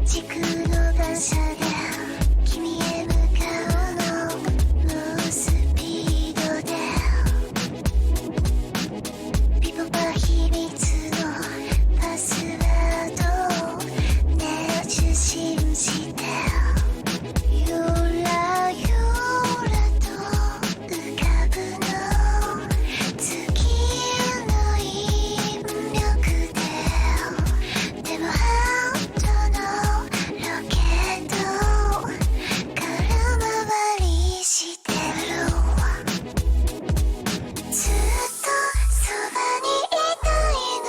時空の馬車で君へ向かうの猛スピードでピポパ秘密のパスワードをね受信してゆらゆらと浮かぶの月の引力ででもハートのロケット空回りしてるずっとそばにいたいの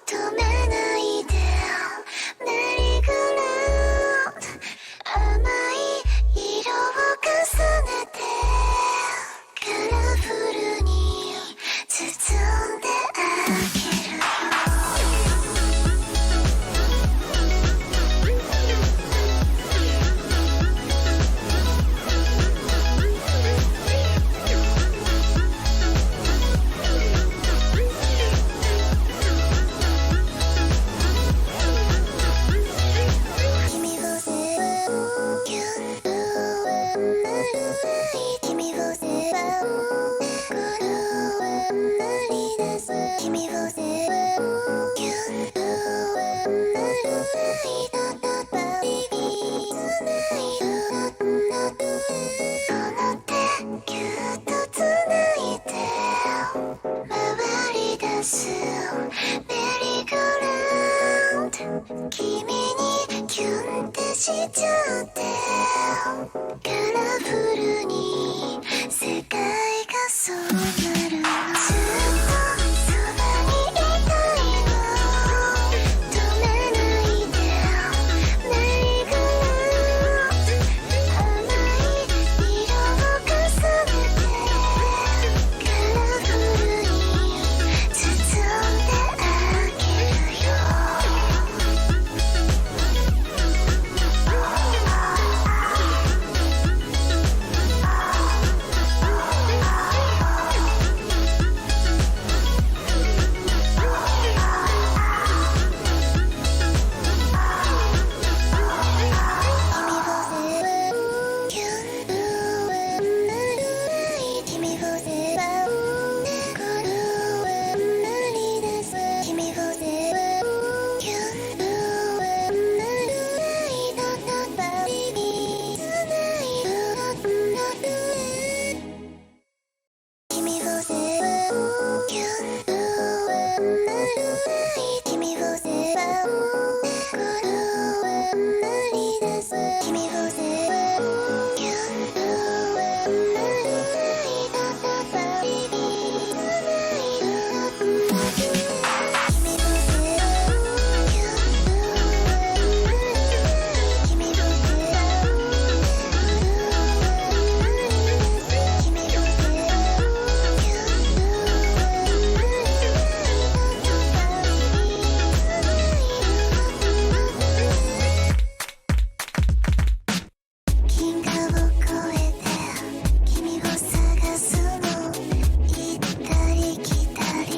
止めないでメリーゴーラウンド甘い色を重ねてカラフルに包んであげるよ君を背負うキュンとなる君を背負う心は鳴り出す君を背負うキュンとなるバイビーつないだこの手ぎゅっとつないで回り出すメリーゴーラウンド君にキュンってしちゃってカラフルに世界がそうなるのずっとそばにいたいの止めないでメリーゴーラウンド甘い色を重ねてカラフルに包んであげるよ君を背負うキュンとなる君を背負う心は鳴り出す君を背負うキュンとなるバイビーつないだ君を背負うキュンとなる君を背負う心は鳴り出す君を背負うキュンとなるバイビーつないだ君を背負うキュンとなる君を背負う心は鳴り出す君を背負うキュンとなるバイビーつないだ君を背負うキュンとなる君を背負うキュンとなるバイビーつないだ銀河を越えて君を探すの行ったり来たり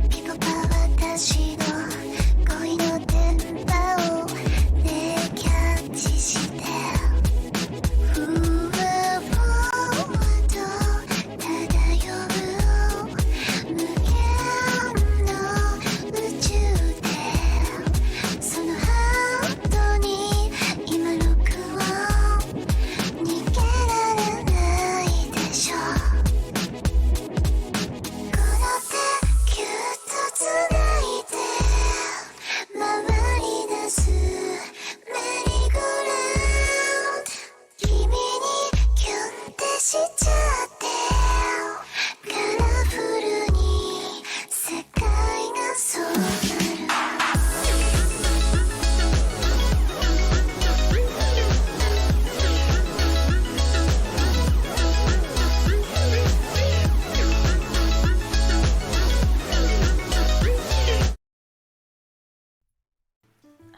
ピポパ私の恋の電波をねキャッチしてふわふわと漂う無限の宇宙でそのハートに今録音逃げられないでしょこの手ぎゅっとつないで回り出すメリーゴーラウンド君にキュンってしちゃってカラフルに世界がそうなる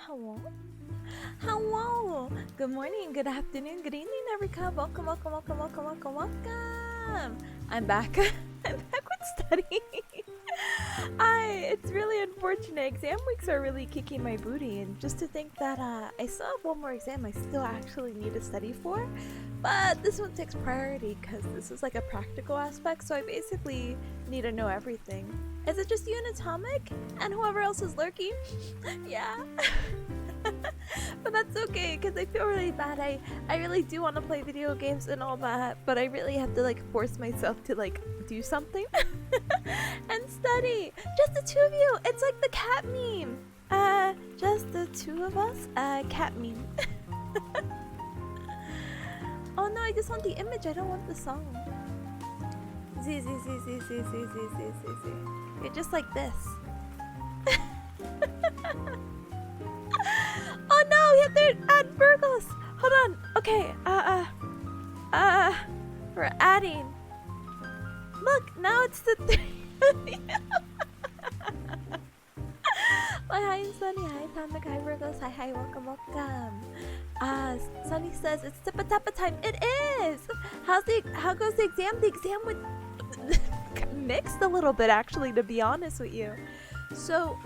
Hello. Hello. Good morning, good afternoon, good evening, everyone. Welcome, welcome, welcome, welcome, welcome, welcome. I'm back. I'm back with studying. It's really unfortunate. Exam weeks are really kicking my booty, and just to think that I still have one more exam I still actually need to study for, but this one takes priority because this is like a practical aspect, so I basically need to know everything. Is it just you and Atomic? And whoever else is lurking? Yeah. But that's okay, because I feel really bad. I really do want to play video games and all that, but I really have to like force myself to like do something and study. Just the two of you. It's like the cat meme. Just the two of us. Cat meme. Oh no, I just want the image. I don't want the song. Z. You're just like this. Oh no, we have to add Virgos. Hold on. Okay. We're adding. Look, now it's the three. Hi, Sunny. Hi, Atomic. Hi, Virgos. Hi, welcome. Sunny says it's Tipatapa time. It is. How goes the exam? The exam went mixed a little bit, actually, to be honest with you. So,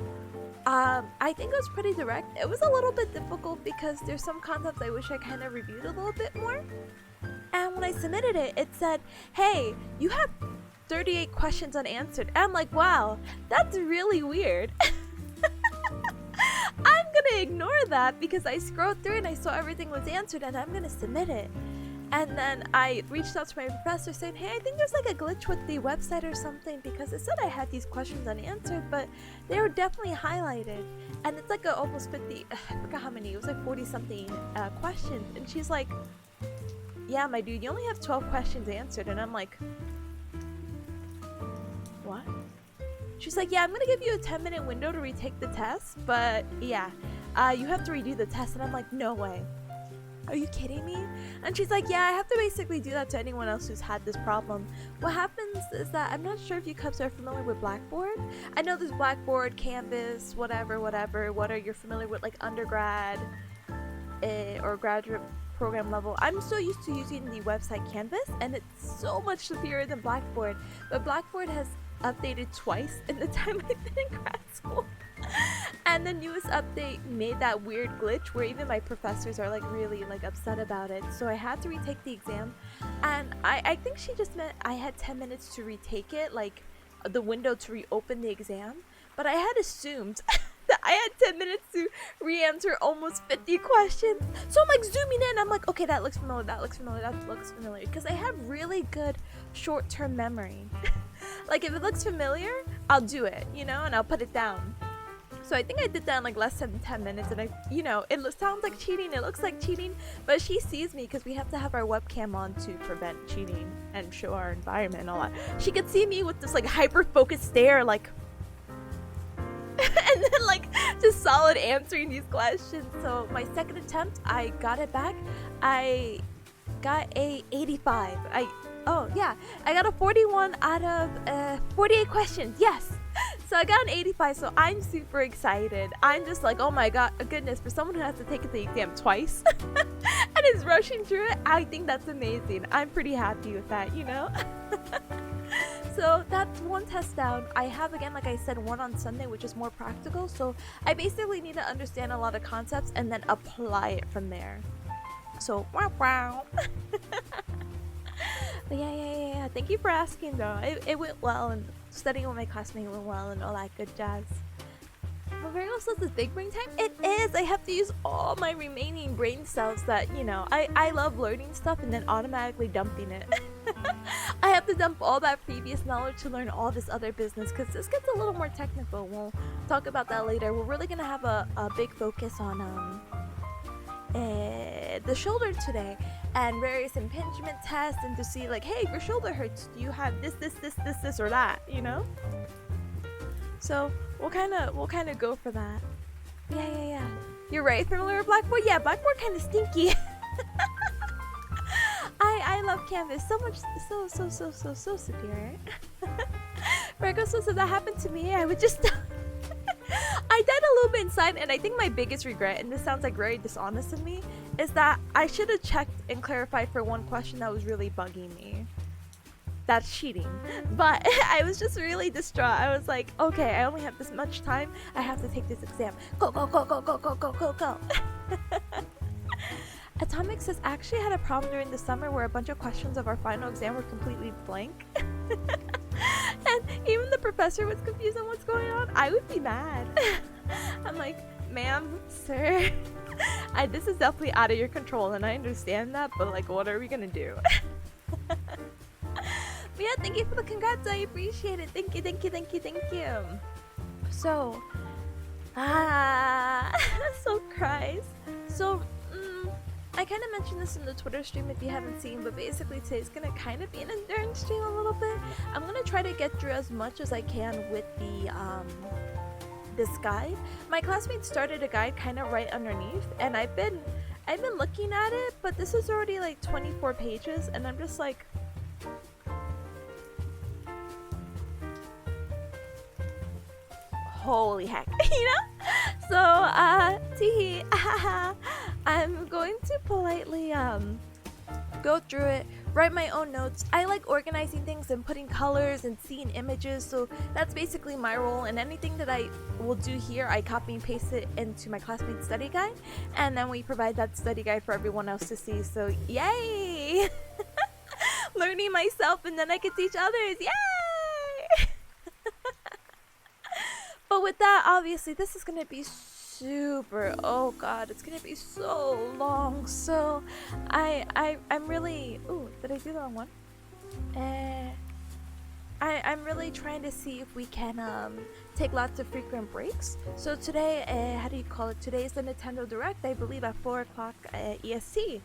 I think it was pretty direct. It was a little bit difficult because there's some concepts I wish I kind of reviewed a little bit more. And when I submitted it, it said, hey, you have 38 questions unanswered. And I'm like, wow, that's really weird. I'm gonna ignore that because I scrolled through and I saw everything was answered and I'm gonna submit it. And then I reached out to my professor saying, hey, I think there's like a glitch with the website or something because it said I had these questions unanswered, but they were definitely highlighted. And it's like almost 50, I forgot how many, it was like 40 something questions. And she's like, yeah, my dude, you only have 12 questions answered. And I'm like, what? She's like, yeah, I'm gonna give you a 10-minute window to retake the test, but yeah, you have to redo the test. And I'm like, no way. Are you kidding me? And she's like, yeah, I have to basically do that to anyone else who's had this problem. What happens is that, I'm not sure if you cubs are familiar with Blackboard. I know there's Blackboard, Canvas, whatever. What are you familiar with, like undergrad or graduate program level? I'm so used to using the website Canvas, and it's so much superior than Blackboard. But Blackboard has updated twice in the time I've been in grad school. And the newest update made that weird glitch where even my professors are like really like upset about it. So I had to retake the exam, and I think she just meant I had 10 minutes to retake it, like the window to reopen the exam. But I had assumed that I had 10 minutes to re-answer almost 50 questions. So I'm like zooming in. I'm like, okay, that looks familiar, because I have really good short-term memory. Like if it looks familiar, I'll do it, you know, and I'll put it down. So I think I did that in like less than 10 minutes, and it sounds like cheating, it looks like cheating, but she sees me because we have to have our webcam on to prevent cheating and show our environment and all that. She could see me with this like hyper-focused stare, like, and then like just solid answering these questions. So my second attempt, I got it back. I got a 85. I got a 41 out of 48 questions. Yes. So I got an 85, so I'm super excited. I'm just like, oh my goodness, for someone who has to take the exam twice and is rushing through it, I think that's amazing. I'm pretty happy with that, you know? So that's one test down. I have, again, like I said, one on Sunday, which is more practical. So I basically need to understand a lot of concepts and then apply it from there. So, wow. But yeah. Thank you for asking, though. It went well, and studying with my classmate went well, and all that good jazz. But Virgo says it's big brain time? It is! I have to use all my remaining brain cells that, you know, I love learning stuff and then automatically dumping it. I have to dump all that previous knowledge to learn all this other business, because this gets a little more technical. We'll talk about that later. We're really going to have a big focus on the shoulder today, and various impingement tests, and to see like, hey, if your shoulder hurts, do you have this or that, you know? So we'll kind of go for that. Yeah. You're right, familiar with Blackboard? Yeah, Blackboard kind of stinky. I love Canvas so much, so superior. Virgo says if that happened to me, I would just I died a little bit inside, and I think my biggest regret, and this sounds like very dishonest of me, is that I should have checked and clarified for one question that was really bugging me. that's cheating. But I was just really distraught. I was like, okay, I only have this much time. I have to take this exam. Go, go, go, go, go, go, go, go, go. Atomic says, I actually had a problem during the summer where a bunch of questions of our final exam were completely blank. And even the professor was confused on what's going on. I would be mad. I'm like, ma'am, sir, this is definitely out of your control, and I understand that, but like, what are we gonna do? But yeah, thank you for the congrats. I appreciate it. Thank you, thank you, thank you, thank you. So, so cries. So, I kind of mentioned this in the Twitter stream if you haven't seen, but basically today's gonna kind of be an endurance stream a little bit. I'm gonna try to get through as much as I can with the this guide. My classmates started a guide kind of right underneath, and I've been looking at it, but this is already like 24 pages, and I'm just like, holy heck, you know? So, teehee, I'm going to politely, go through it, write my own notes. I like organizing things and putting colors and seeing images, so that's basically my role, and anything that I will do here, I copy and paste it into my classmate's study guide, and then we provide that study guide for everyone else to see, so yay! Learning myself, and then I can teach others, yay! But with that, obviously, this is gonna be super, oh god, it's gonna be so long. So I'm really, ooh, did I do the wrong one? I'm really trying to see if we can take lots of frequent breaks. So today, how do you call it? Today is the Nintendo Direct, I believe at 4 o'clock EST.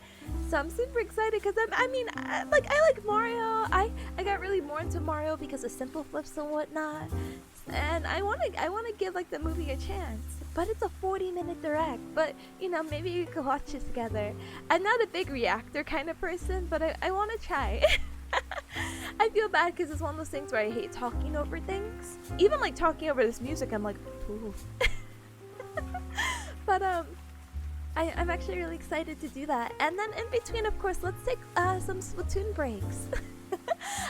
So I'm super excited because I like Mario. I got really more into Mario because of Simple Flips and whatnot. And I wanna give like the movie a chance. But it's a 40-minute direct. But you know, maybe we could watch it together. I'm not a big reactor kind of person, but I wanna try. I feel bad because it's one of those things where I hate talking over things. Even like talking over this music, I'm like, ooh. But I'm actually really excited to do that. And then in between, of course, let's take some Splatoon breaks.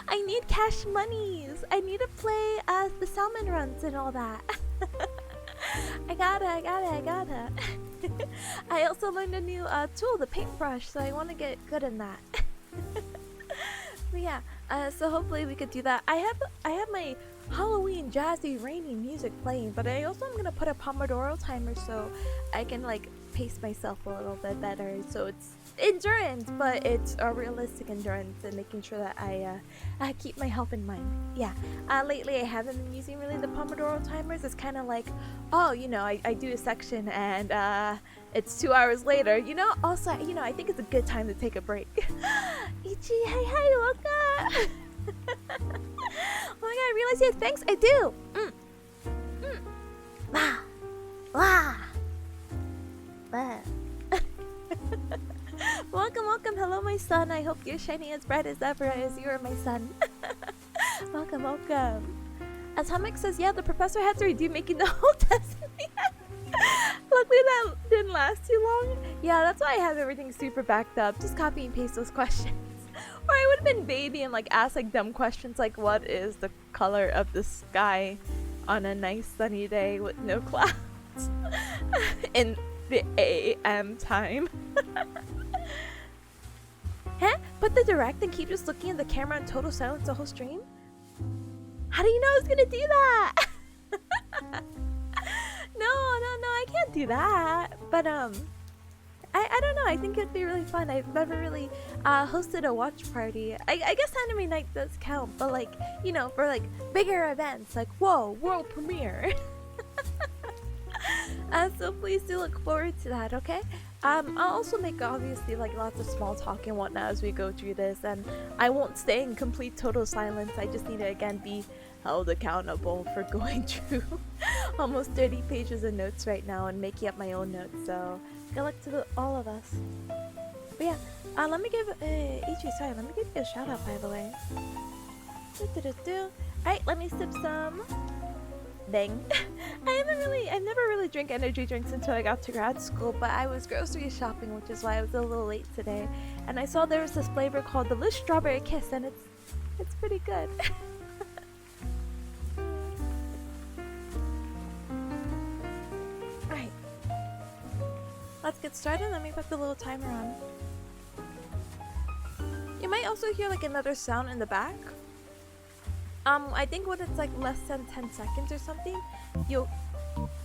I need cash monies. I need to play the salmon runs and all that. I gotta. I also learned a new tool, the paintbrush, so I want to get good in that. But yeah, so hopefully we could do that. I have my Halloween jazzy rainy music playing, but I also am gonna put a Pomodoro timer so I can like pace myself a little bit better. So it's endurance, but it's a realistic endurance and making sure that I keep my health in mind. Yeah. Lately I haven't been using really the Pomodoro timers. It's kind of like, oh, you know, I do a section and it's 2 hours later, you know. Also, you know, I think it's a good time to take a break. Ichi, hey, welcome. Oh my god, I realize you have thanks. I do. Wah, wah, wah. Welcome. Hello, my son. I hope you're shining as bright as ever as you are my son. Welcome. Atomic says, yeah, the professor had to redo making the whole test. Luckily that didn't last too long. Yeah, that's why I have everything super backed up. Just copy and paste those questions. Or I would have been baby and like asked like dumb questions like, what is the color of the sky on a nice sunny day with no clouds in the AM time? Huh? Put the direct and keep just looking at the camera in total silence the whole stream? How do you know I was gonna do that? No, I can't do that. But I don't know, I think it'd be really fun. I've never really hosted a watch party. I guess anime night does count, but like, you know, for like bigger events, like whoa, world premiere. So please do look forward to that, okay? I'll also make obviously like lots of small talk and whatnot as we go through this, and I won't stay in complete total silence. I just need to again be held accountable for going through almost 30 pages of notes right now and making up my own notes, so good luck to all of us. But yeah, let me give Ichi, sorry, let me give you a shout out by the way. Alright, let me sip some. Bang. I never really drank energy drinks until I got to grad school, but I was grocery shopping, which is why I was a little late today, and I saw there was this flavor called the Lush Strawberry Kiss, and It's pretty good. Alright. Let's get started. Let me put the little timer on. You might also hear like another sound in the back. I think when it's like less than 10 seconds or something,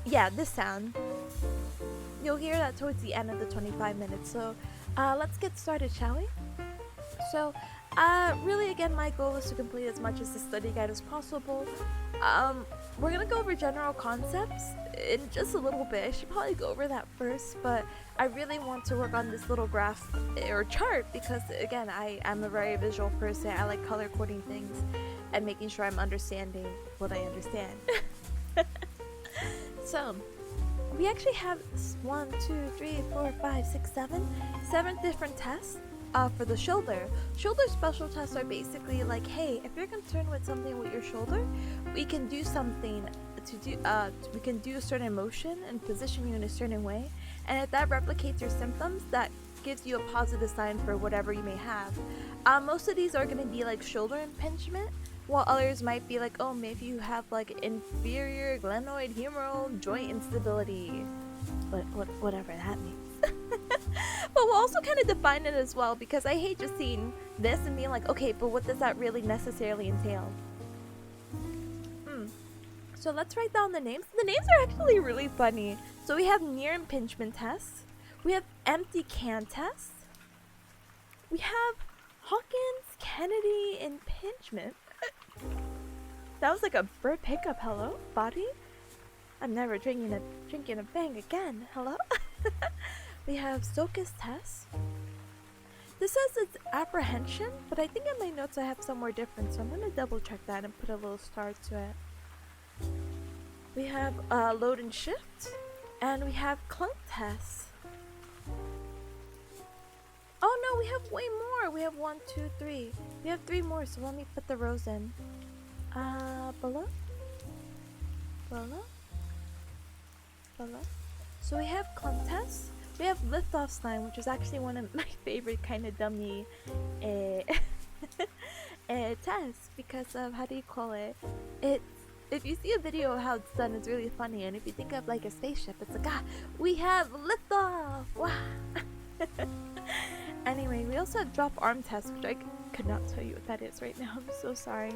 yeah, this sound. You'll hear that towards the end of the 25 minutes. So, let's get started, shall we? So, really again, my goal is to complete as much as the study guide as possible. We're gonna go over general concepts in just a little bit. I should probably go over that first, but I really want to work on this little graph or chart because again, I'm a very visual person. I like color coding things and making sure I'm understanding what I understand. So, we actually have 1, 2, 3, 4, 5, 6, 7 different tests. For the shoulder. Shoulder special tests are basically like, hey, if you're concerned with something with your shoulder, we can do something to do, we can do a certain motion and position you in a certain way, and if that replicates your symptoms, that gives you a positive sign for whatever you may have. Most of these are going to be like shoulder impingement, while others might be like, oh, maybe you have like inferior glenoid humeral joint instability, whatever that means. But we'll also kind of define it as well, because I hate just seeing this and being like, okay, but what does that really necessarily entail? So let's write down the names. The names are actually really funny. So we have near impingement tests. We have empty can tests. We have Hawkins-Kennedy impingement. That was like a bird pickup. Hello, body? I'm never drinking a bang again. Hello? We have Sokus test. This says it's apprehension, but I think in my notes I have somewhere different, so I'm gonna double check that and put a little star to it. We have load and shift, and we have clunk test. Oh no, we have way more. We have 1, 2, 3. We have 3 more, so let me put the rows in. Below. So we have clunk test. We have liftoff slime, which is actually one of my favorite kind of dummy tests because of, how do you call it? If you see a video of how it's done, it's really funny, and if you think of like a spaceship, it's like, we have liftoff! Wow! Anyway, we also have drop arm test, which I could not tell you what that is right now. I'm so sorry.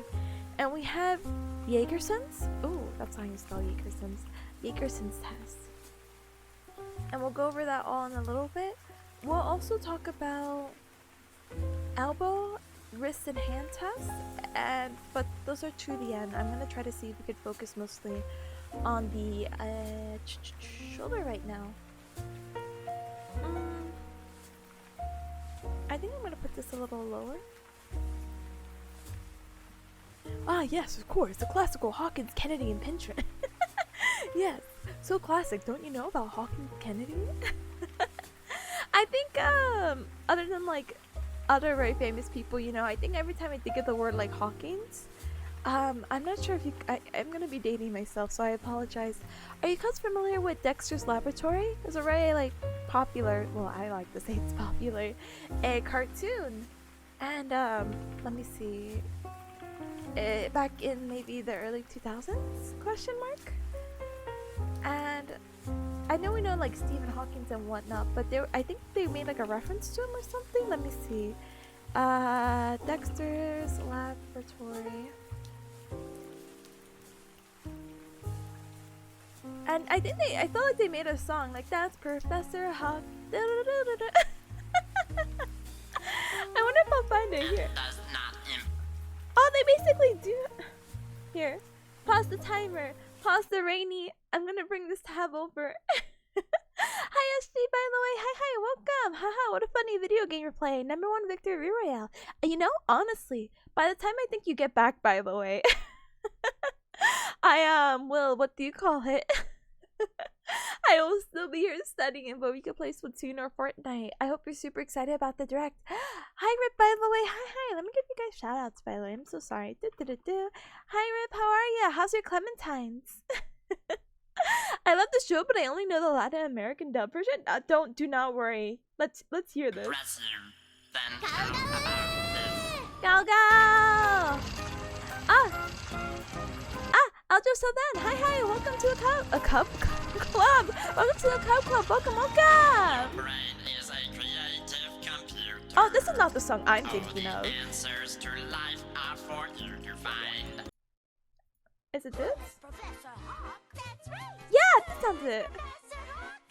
And we have Jagerson's. Oh, that's how you spell Jagerson's. Jagerson's test. And we'll go over that all in a little bit. We'll also talk about elbow, wrist, and hand tests, but those are to the end. I'm gonna try to see if we could focus mostly on the shoulder right now. I think I'm gonna put this a little lower. Ah, yes, of course, the classical Hawkins-Kennedy impingement. Yes, so classic. Don't you know about Hawkins-Kennedy? I think, other than like other very famous people, you know, I think every time I think of the word like Hawkins, I'm not sure if I'm gonna be dating myself, so I apologize. Are you guys familiar with Dexter's Laboratory? It's a very like popular, well, I like to say it's popular, a cartoon. And let me see, back in maybe the early 2000s, question mark? And I know we know like Stephen Hawkins and whatnot, but I think they made like a reference to him or something. Let me see. Dexter's Laboratory. And I think I felt like they made a song like, that's Professor Hawk. I wonder if I'll find it here. Oh, they basically do. Here, pause the timer. Pause the rainy. I'm gonna bring this tab over. Hi Ashley, by the way. Hi, welcome. Haha, what a funny video game you're playing. #1 victory royale. You know, honestly, by the time I think you get back, by the way, I will, what do you call it? I will still be here studying, but we could play Splatoon or Fortnite. I hope you're super excited about the direct. Hi Rip, by the way. Hi. Let me give you guys shout outs, by the way. I'm so sorry. Hi Rip, how are ya? How's your clementines? I love the show, but I only know the Latin American dub version. Do not worry. Let's hear this. Go go! Ah! Aljo Sodan! Hi, welcome to a cub club! Welcome to the cub club! Welcome! Brain is a creative computer. Oh, this is not the song I'm thinking All of. the answers to life are for you to find. Is it this? Professor Hawk, that's right. Yeah, this sounds it. Professor Hawk.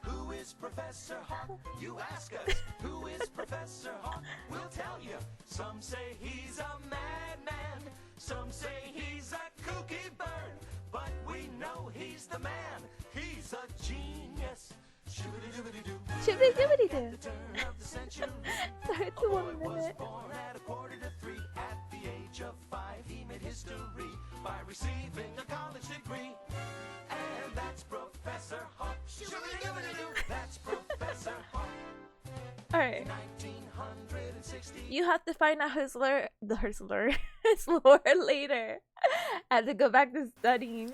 Who is Professor Hawk? You ask us. Who is Professor Hawk? We'll tell you. Some say he's a madman. Some say he's a kooky bird. But we know he's the man. He's a genius. Shoo-ba-doo-ba-doo-doo. Shibbity-dibbity-doo. The turn of the century. Sorry, it's a 1 was minute. born at 2:45. At the age of 5, he made history by receiving a college degree. And that's Professor Hawk. Shoo-ba-doo-ba-doo-doo. That's Professor Hawk. Alright. 1960. You have to find out his lore his lore later. I had to go back to studying.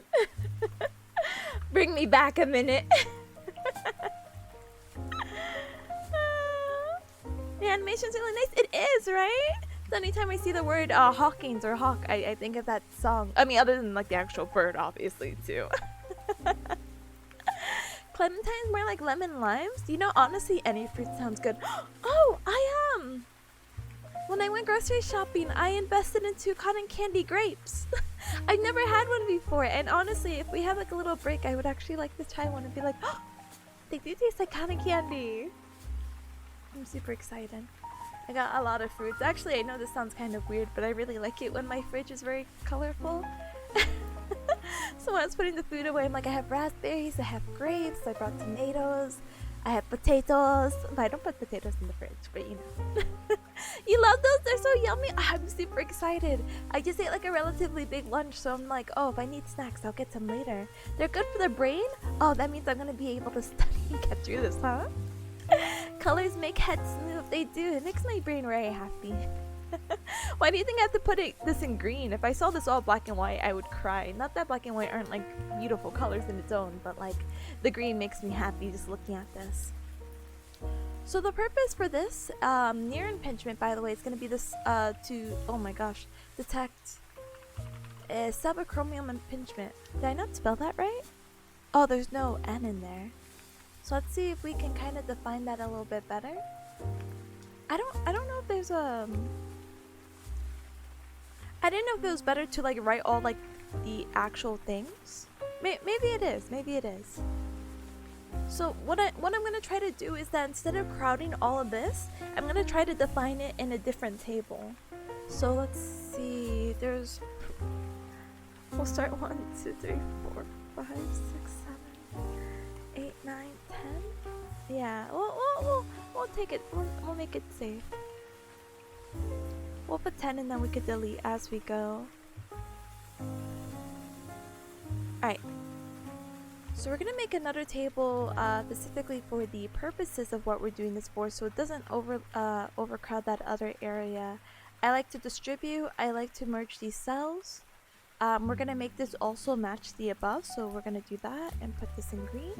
Bring me back a minute. The animation's really nice. It is, right? So anytime I see the word Hawkins or Hawk, I think of that song. I mean, other than like the actual bird, obviously, too. Clementine's more like lemon limes. You know, honestly, any fruit sounds good. Oh, I am. When I went grocery shopping, I invested into cotton candy grapes. I've never had one before, and honestly, if we have like a little break, I would actually like to try one and be like, oh, they do taste like cotton candy. I'm super excited. I got a lot of fruits. Actually, I know this sounds kind of weird, but I really like it when my fridge is very colorful. So when I was putting the food away, I'm like, I have raspberries, I have grapes, I brought tomatoes, I have potatoes. But I don't put potatoes in the fridge, but you know. You love those? They're so yummy. I'm super excited. I just ate like a relatively big lunch, so I'm like, oh, if I need snacks, I'll get some later. They're good for the brain? Oh, that means I'm gonna be able to study and get through this, huh? Colors make heads smooth. They do. It makes my brain very happy. Why do you think I have to put this in green? If I saw this all black and white, I would cry. Not that black and white aren't like beautiful colors in its own, but like the green makes me happy just looking at this. So the purpose for this near impingement, by the way, is going to be this oh my gosh, detect subacromial impingement. Did I not spell that right? Oh, there's no N in there. So let's see if we can kind of define that a little bit better. I don't know if there's I didn't know if it was better to like write all like the actual things. Maybe it is. Maybe it is. So what I'm gonna try to do is that instead of crowding all of this, I'm gonna try to define it in a different table. So let's see. We'll start 1, 2, 3, 4, 5, 6, 7, 8, 9, 10. Yeah. We'll take it. We'll make it safe. We'll put 10 and then we could delete as we go. Alright. So we're gonna make another table specifically for the purposes of what we're doing this for, so it doesn't overcrowd that other area. I like to distribute. I like to merge these cells. We're gonna make this also match the above, so we're gonna do that and put this in green.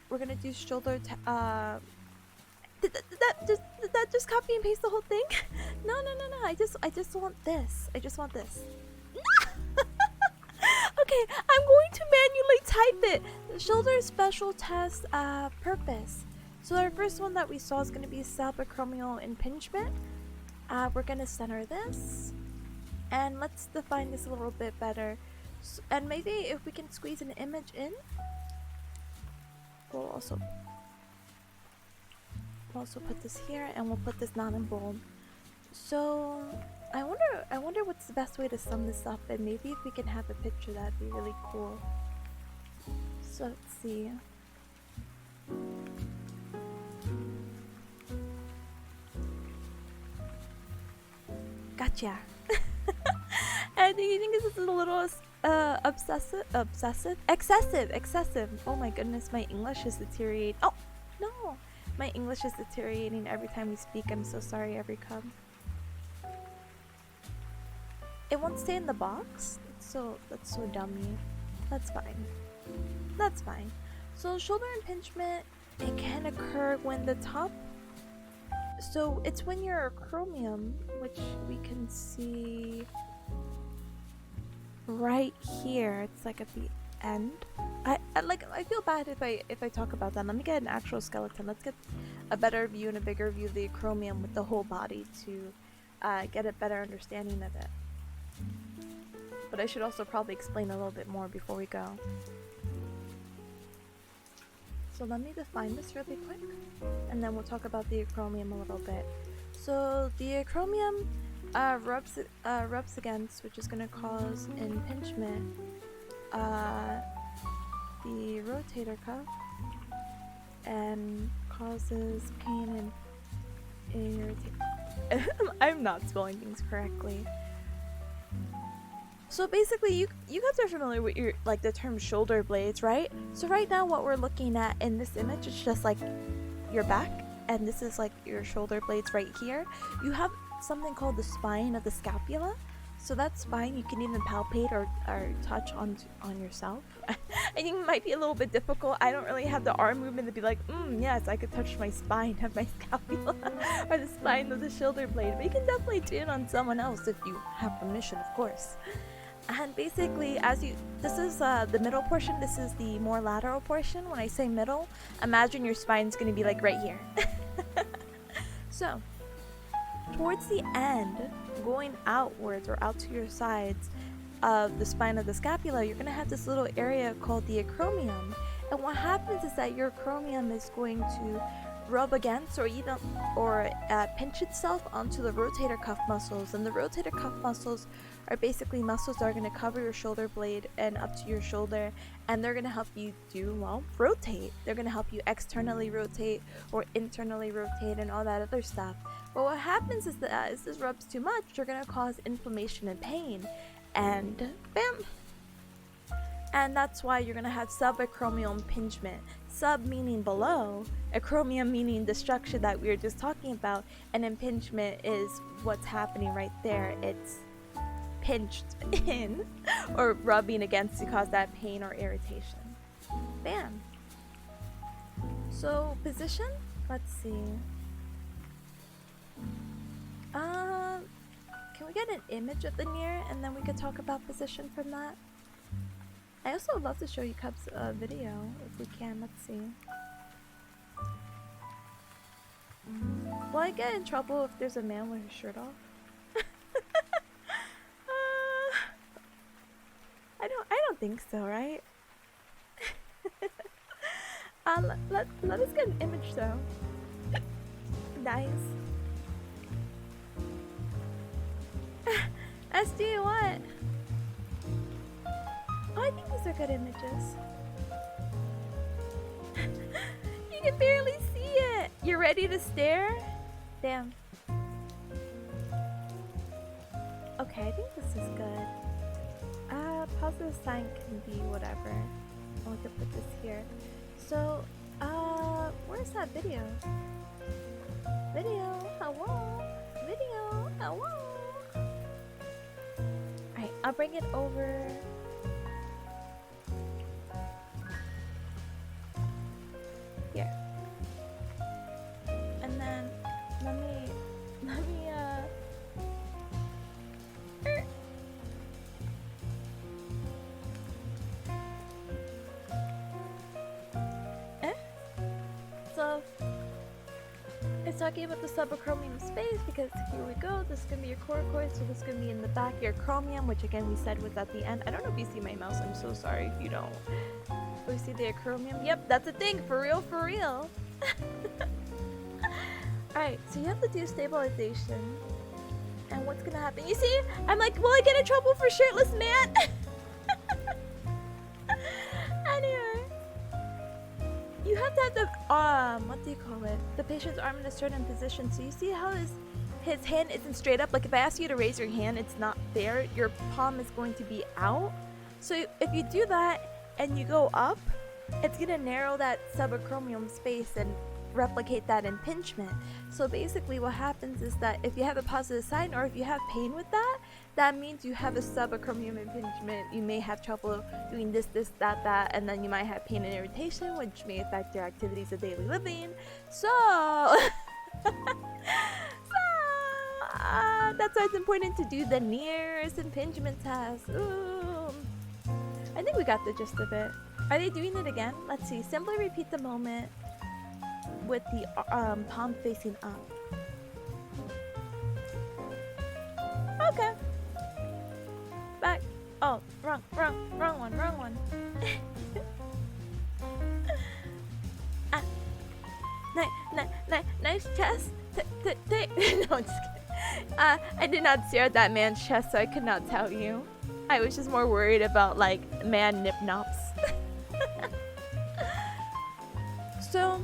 We're gonna do shoulder. Did that just copy and paste the whole thing? No. I just want this. I just want this. Okay, I'm going to manually type it. Shoulder special test purpose. So our first one that we saw is going to be subacromial impingement. We're going to center this. And let's define this a little bit better. And maybe if we can squeeze an image in. We'll also put this here, and we'll put this not in bold. So I wonder what's the best way to sum this up, and maybe if we can have a picture, that'd be really cool. So let's see. Gotcha. And do you think this is a little excessive? Oh my goodness, my English is deteriorating. Oh no, my English is deteriorating every time we speak. I'm so sorry, every cub. It won't stay in the box. That's so dummy. That's fine. So shoulder impingement, it can occur when the top So it's when your acromion, which we can see right here. It's like at the end. I feel bad if I talk about that. Let me get an actual skeleton. Let's get a better view and a bigger view of the acromion with the whole body to get a better understanding of it. But I should also probably explain a little bit more before we go. So let me define this really quick, and then we'll talk about the acromion a little bit. So the acromion rubs against, which is going to cause impingement, the rotator cuff, and causes pain and irritation. I'm not spelling things correctly. So basically, you guys are familiar with the term shoulder blades, right? So right now, what we're looking at in this image is just like your back, and this is like your shoulder blades right here. You have something called the spine of the scapula. So that spine you can even palpate or touch on yourself. I think it might be a little bit difficult. I don't really have the arm movement to be like, yes, I could touch my spine of my scapula or the spine of the shoulder blade. But you can definitely do it on someone else if you have permission, of course. And basically, this is the middle portion. This is the more lateral portion. When I say middle, imagine your spine's gonna be like right here. So, towards the end, going outwards or out to your sides of the spine of the scapula, you're gonna have this little area called the acromion. And what happens is that your acromion is going to rub against or pinch itself onto the rotator cuff muscles, and the rotator cuff muscles are basically muscles that are going to cover your shoulder blade and up to your shoulder, and they're going to help you rotate. They're going to help you externally rotate or internally rotate and all that other stuff. But what happens is that as this rubs too much, you're going to cause inflammation and pain, and bam! And that's why you're going to have subacromial impingement. Sub meaning below, acromion meaning the structure that we were just talking about, and impingement is what's happening right there. It's pinched in or rubbing against to cause that pain or irritation. Bam! So, position? Let's see. Can we get an image of the near and then we could talk about position from that? I also would love to show you Cub's video if we can. Let's see. Will I get in trouble if there's a man with his shirt off? I don't think so, right? Let us get an image though. Nice. SD, what? Oh, I think these are good images. You can barely see it. You're ready to stare? Damn. Okay, I think this is good. Positive sign can be whatever. Oh, we can put this here. So, where's that video? Video, hello? Video, hello? Alright, I'll bring it over. Here. And then, let me So, it's talking about the subacromial space because here we go. This is gonna be your coracoid, so this is gonna be in the back. Your acromion, which again we said was at the end. I don't know if you see my mouse. I'm so sorry if you don't. We see the acromion. Yep, that's a thing. For real, for real. Alright, so you have to do stabilization. And what's gonna happen? You see? I'm like, will I get in trouble for shirtless man? Anyway. You have to have the, what do you call it? The patient's arm in a certain position. So you see how his hand isn't straight up? Like if I ask you to raise your hand, it's not there. Your palm is going to be out. So if you do that and you go up, it's gonna narrow that subacromial space and replicate that impingement. So basically what happens is that if you have a positive sign or if you have pain with that, that means you have a subacromial impingement. You may have trouble doing this, that, and then you might have pain and irritation, which may affect your activities of daily living. So That's why it's important to do the nearest impingement test. Ooh. I think we got the gist of it. Are they doing it again? Let's see. Simply repeat the moment with the palm facing up. Okay. Back. Oh, wrong one. Nice chest. No, I'm just kidding. I did not stare at that man's chest, so I could not tell you. I was just more worried about like man nip nops. So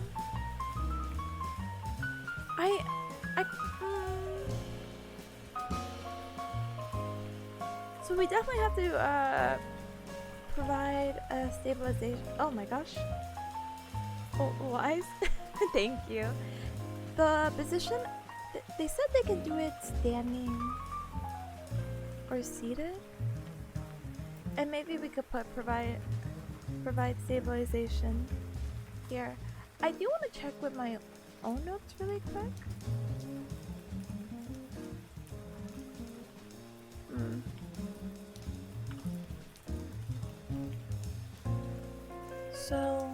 so we definitely have to provide a stabilization. Oh my gosh. Oh, wise. Thank you. The position, they said they can do it standing or seated, and maybe we could put provide stabilization here. I do want to check with my own notes really quick. So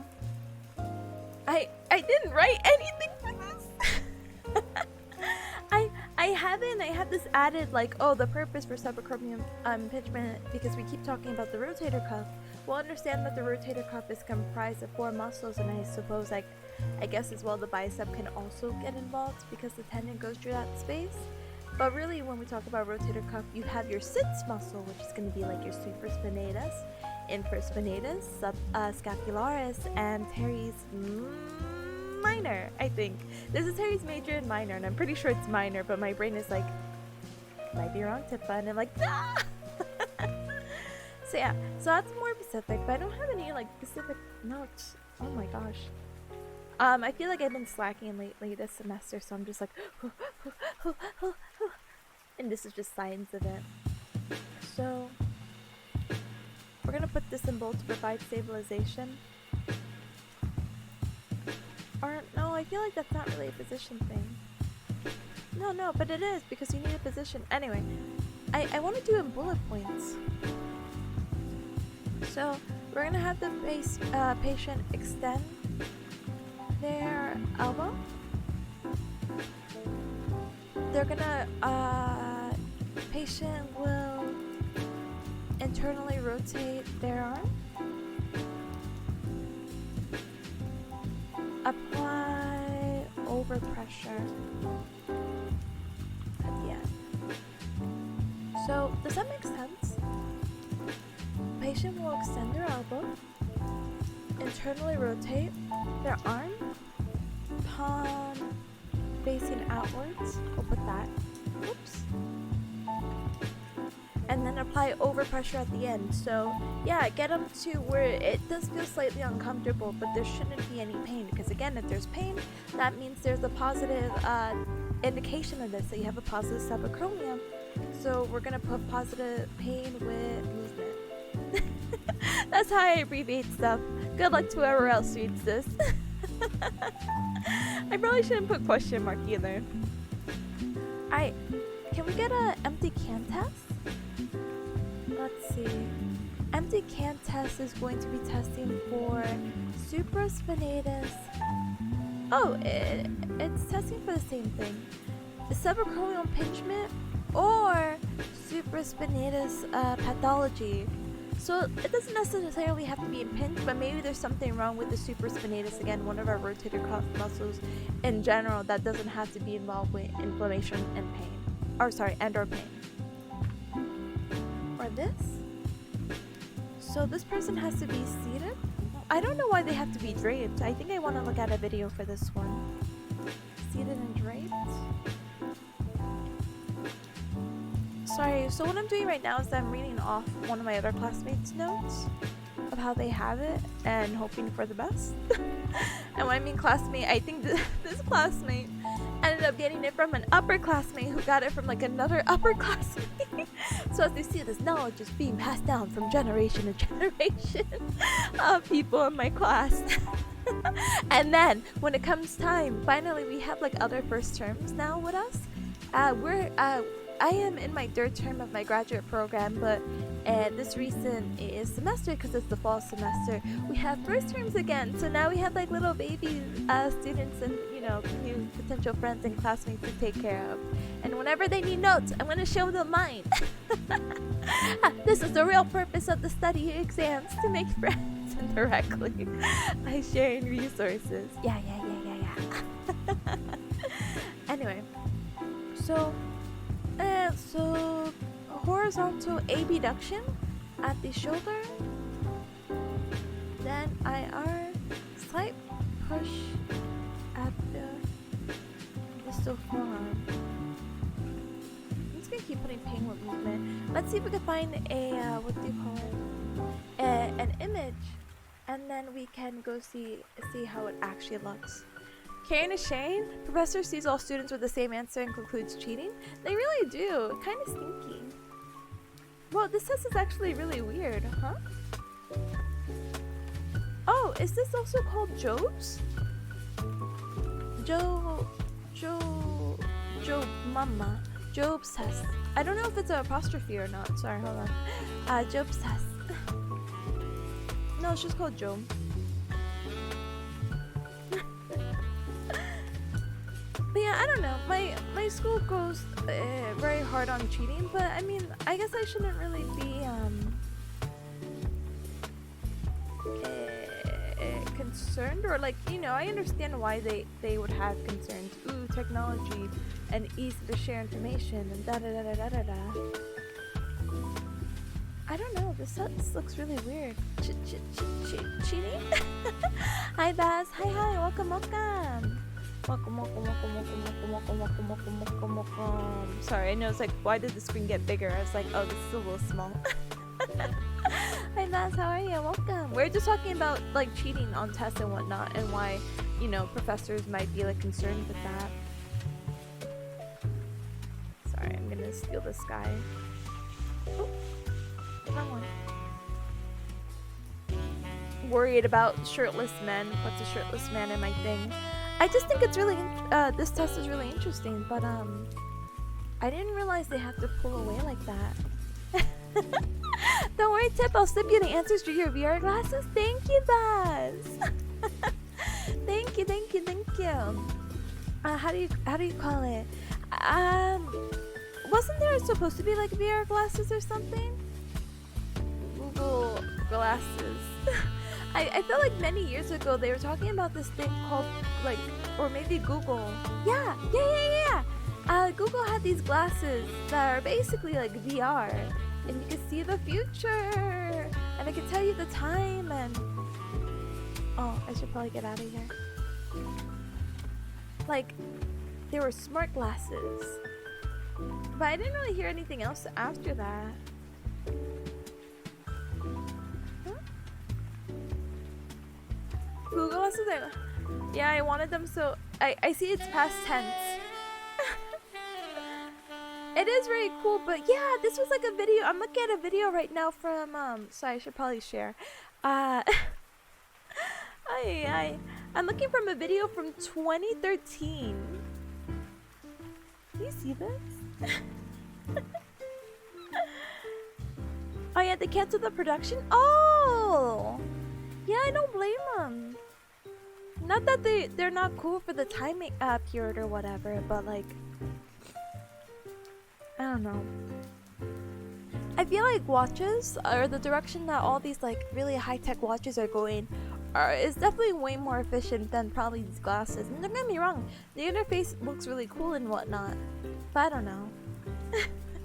I didn't write anything for this. I have this added like, oh, the purpose for subacromial impingement, because we keep talking about the rotator cuff. We'll understand that the rotator cuff is comprised of 4 muscles, and I suppose I guess as well the bicep can also get involved because the tendon goes through that space. But really, when we talk about rotator cuff, you have your sits muscle, which is going to be like your supraspinatus, infraspinatus, scapularis, and teres minor, I think. This is teres major and minor, and I'm pretty sure it's minor, but my brain is like, might be wrong, Tipa, and I'm like, ah! So yeah, so that's more specific, but I don't have any like specific notes. Oh my gosh. I feel like I've been slacking lately this semester, so I'm just like, and this is just signs of it. So we're gonna put this in bold to provide stabilization. Or no, I feel like that's not really a position thing. No, but it is, because you need a position. Anyway, I want to do in bullet points. So we're gonna have the patient extend their elbow. They're gonna patient will internally rotate their arm. Apply overpressure at the end. So does that make sense? Patient will extend their elbow, internally rotate their arm, palm facing outwards. We'll put that. Oops. And then apply overpressure at the end. So yeah, get them to where it does feel slightly uncomfortable, but there shouldn't be any pain, because again, if there's pain, that means there's a positive indication of this, that you have a positive subacromium. So we're gonna put positive pain with movement. That's how I abbreviate stuff. Good luck to whoever else reads this. I probably shouldn't put question mark either. Alright, can we get an empty can test? Let's see. Empty can test is going to be testing for supraspinatus. Oh, it's testing for the same thing. The subacromial impingement or supraspinatus pathology. So it doesn't necessarily have to be impinged, but maybe there's something wrong with the supraspinatus, again, one of our rotator cuff muscles in general, that doesn't have to be involved with inflammation and pain. Or sorry, and or pain. Or this. So this person has to be seated. I don't know why they have to be draped. I think I want to look at a video for this one. Seated and draped. Sorry, so what I'm doing right now is I'm reading off one of my other classmates' notes of how they have it and hoping for the best. And when I mean classmate, I think this classmate ended up getting it from an upper classmate who got it from like another upper classmate. So as you see, this knowledge is being passed down from generation to generation of people in my class. And then when it comes time, finally we have like other first terms now with us. I am in my 3rd term of my graduate program, but this recent is semester because it's the fall semester. We have first terms again, so now we have like little baby students and new potential friends and classmates to take care of. And whenever they need notes, I'm gonna show them mine. This is the real purpose of the study exams, to make friends indirectly by sharing resources. Yeah. Anyway, so horizontal abduction at the shoulder, then IR slight push at the distal forearm. I'm just gonna keep putting pain with movement. Let's see if we can find a what do you call it? An image, and then we can go see how it actually looks. Karen is Shane. Professor sees all students with the same answer and concludes cheating. They really do. Kind of stinky. Well, this test is actually really weird, huh? Oh, is this also called Job's? Mama. Job's test. I don't know if it's an apostrophe or not. Sorry, hold on. Job's test. No, it's just called Job. But yeah, I don't know. My school goes very hard on cheating, but I mean, I guess I shouldn't really be concerned, or like, I understand why they would have concerns. Ooh, technology and easy to share information and da da da da da da. I don't know. This looks really weird. Cheating? Hi, Baz. Hi. Welcome. Sorry, I know it's like, why did the screen get bigger? I was like, oh, this is a little small. Hi Baz, how are you? Welcome. We're just talking about like cheating on tests and whatnot, and why, professors might be like concerned with that. Sorry, I'm gonna steal this guy. Oh, wrong one. Worried about shirtless men. What's a shirtless man in my thing? I just think it's really, this test is really interesting, but I didn't realize they have to pull away like that. Don't worry, Tip, I'll slip you the answers through your VR glasses. Thank you, Baz. Thank you. How do you call it? Wasn't there supposed to be like VR glasses or something? Google glasses. I feel like many years ago they were talking about this thing called like, or maybe Google. Yeah. Google had these glasses that are basically like VR, and you can see the future, and I can tell you the time, and oh, I should probably get out of here. Like, they were smart glasses, but I didn't really hear anything else after that. Google glasses? Yeah, I wanted them, so I see it's past tense. It is very cool, but yeah, this was like a video. I'm looking at a video right now from sorry, I should probably share. I'm looking from a video from 2013. Do you see this? Oh yeah, they canceled the production? Oh! Yeah, I don't blame them. Not that they're not cool for the time period or whatever, but like, I don't know. I feel like watches, or the direction that all these like really high-tech watches are going, is definitely way more efficient than probably these glasses. And don't get me wrong, the interface looks really cool and whatnot, but I don't know.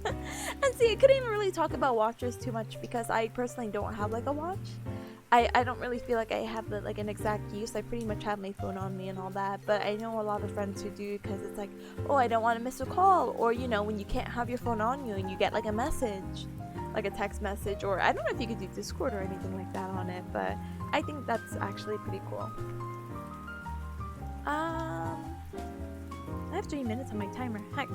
And see, I couldn't even really talk about watches too much because I personally don't have like a watch. I don't really feel like I have like an exact use. I pretty much have my phone on me and all that, but I know a lot of friends who do, because it's like, oh, I don't want to miss a call, or when you can't have your phone on you and you get like a message, like a text message, or I don't know if you could do Discord or anything like that on it, but I think that's actually pretty cool. I have 3 minutes on my timer. Heck.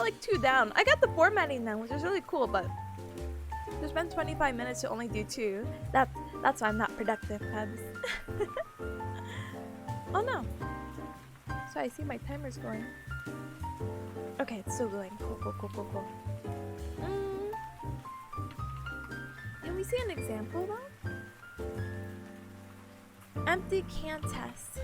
like 2 down. I got the formatting now, which is really cool, but there's been 25 minutes to only do 2. That's why I'm not productive, Pebs. Oh no. So I see my timer's going. Okay, it's still going. Cool. Can we see an example though? Empty can test.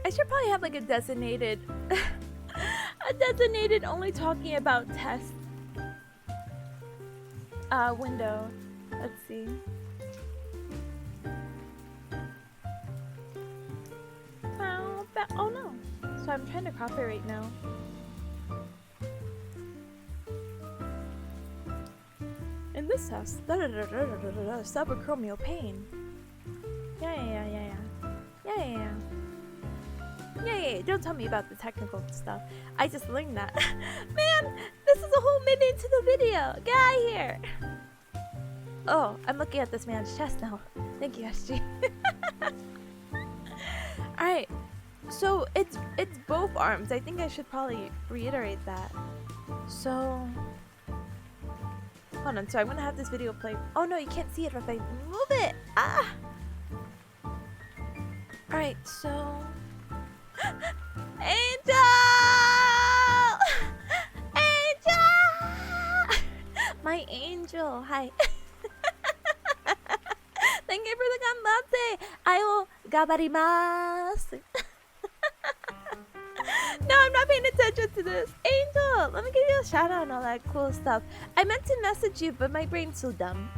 I should probably have like a designated only talking about test window. Let's see. Oh no. So I'm trying to crop it right now. In this test, subacromial pain. Yeah. Don't tell me about the technical stuff. I just learned that. Man, this is a whole minute into the video. Get out of here. Oh, I'm looking at this man's chest now. Thank you, SG. Alright. So it's both arms. I think I should probably reiterate that. So hold on, so I'm gonna have this video play. Oh no, you can't see it if I move it. Ah. Alright, so Angel! My angel, hi. Thank you for the ganbate. I will gabarimasu. No, I'm not paying attention to this. Angel, let me give you a shout out and all that cool stuff. I meant to message you, but my brain's so dumb.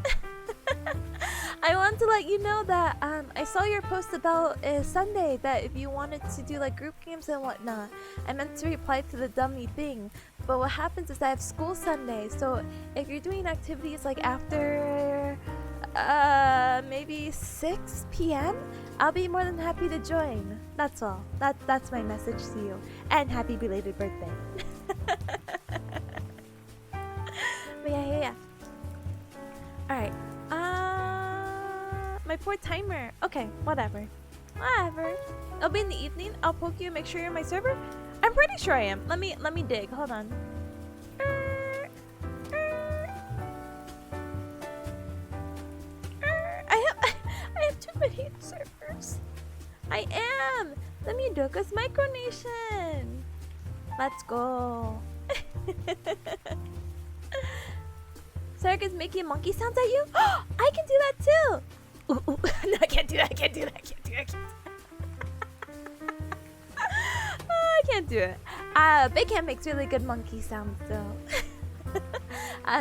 I want to let you know that I saw your post about Sunday, that if you wanted to do like group games and whatnot. I meant to reply to the dummy thing, but what happens is I have school Sunday, so if you're doing activities like after maybe 6 p.m., I'll be more than happy to join. That's all. That's my message to you. And happy belated birthday. But yeah. Alright. My poor timer. Okay, whatever. It'll be in the evening. I'll poke you and make sure you're in my server. I'm pretty sure I am. Let me dig. Hold on. I have too many servers. I am. Let me do this micronation. Let's go. Sarah is making monkey sounds at you. I can do that too. Ooh. No, I can't do that. I can't do it. Bearcat makes really good monkey sounds though.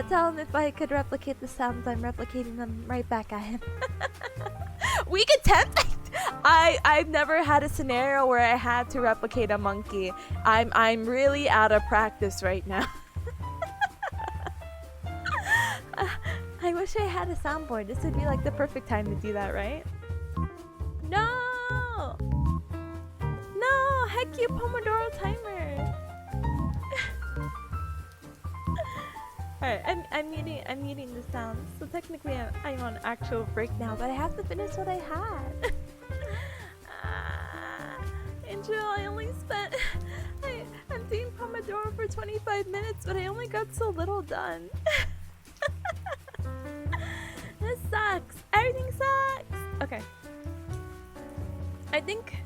Tell him if I could replicate the sounds, I'm replicating them right back at him. Week attempt? I've never had a scenario where I had to replicate a monkey. I'm really out of practice right now. I wish I had a soundboard. This would be like the perfect time to do that, right? No! Heck you, Pomodoro timer! Alright, I'm muting the sounds. So technically I'm on actual break now, but I have to finish what I had. Angel, I only spent... I'm doing Pomodoro for 25 minutes, but I only got so little done. This sucks. Everything sucks. Okay. I think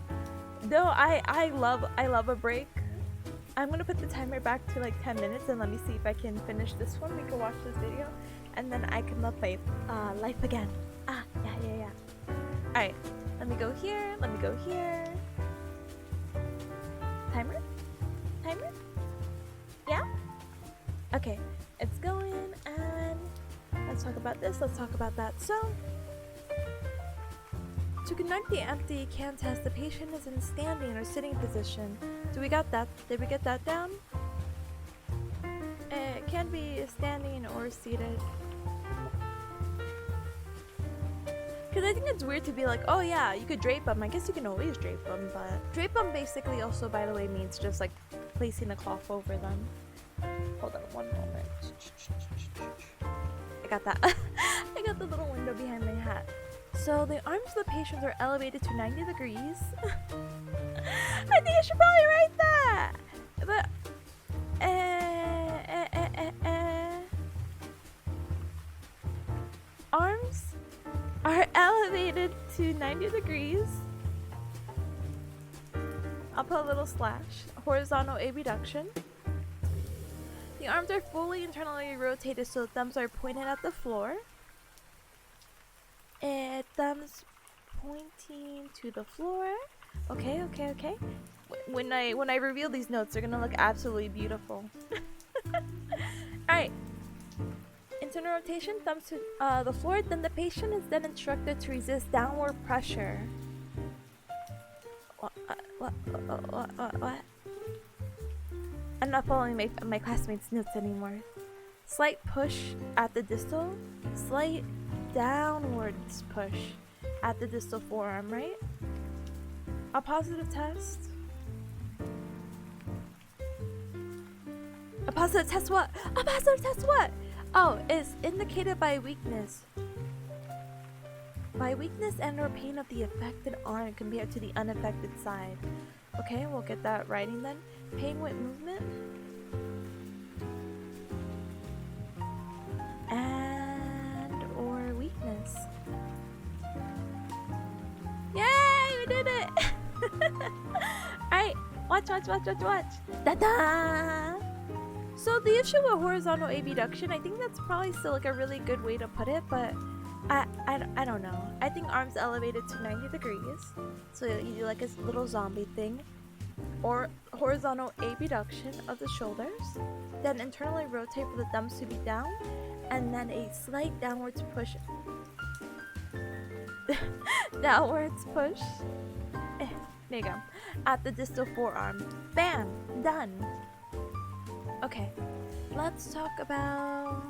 though I love a break. I'm gonna put the timer back to like 10 minutes and let me see if I can finish this one. We can watch this video and then I can love life again. Yeah. Alright. Let me go here. Timer? Yeah? Okay. It's going and let's talk about this, let's talk about that. So, to conduct the empty can test, the patient is in standing or sitting position. Did we get that down? It can be standing or seated. Because I think it's weird to be like, oh yeah, you could drape them. I guess you can always drape them, but drape them basically also, by the way, means just like placing a cloth over them. Hold on one moment. I got that. I got the little window behind my hat. So the arms of the patients are elevated to 90 degrees. I think I should probably write that. But arms are elevated to 90 degrees. I'll put a little slash. Horizontal abduction. The arms are fully internally rotated so the thumbs are pointed at the floor. And thumbs pointing to the floor. Okay. When I reveal these notes, they're gonna look absolutely beautiful. Alright. Internal rotation, thumbs to the floor. Then the patient is then instructed to resist downward pressure. What? I'm not following my classmates' notes anymore. Slight push at the distal. Slight downwards push at the distal forearm, right? A positive test. A positive test what? A positive test what? Oh, is indicated by weakness. By weakness and or pain of the affected arm compared to the unaffected side. Okay, we'll get that writing then. Pain with movement. And or weakness. Yay, we did it! Alright, watch. Da-da! So the issue with horizontal abduction, I think that's probably still like a really good way to put it, but I don't know. I think arms elevated to 90 degrees. So you do like a little zombie thing. Or horizontal abduction of the shoulders. Then internally rotate for the thumbs to be down. And then a slight downwards push. Downwards push. There you go. At the distal forearm. Bam! Done. Okay. Let's talk about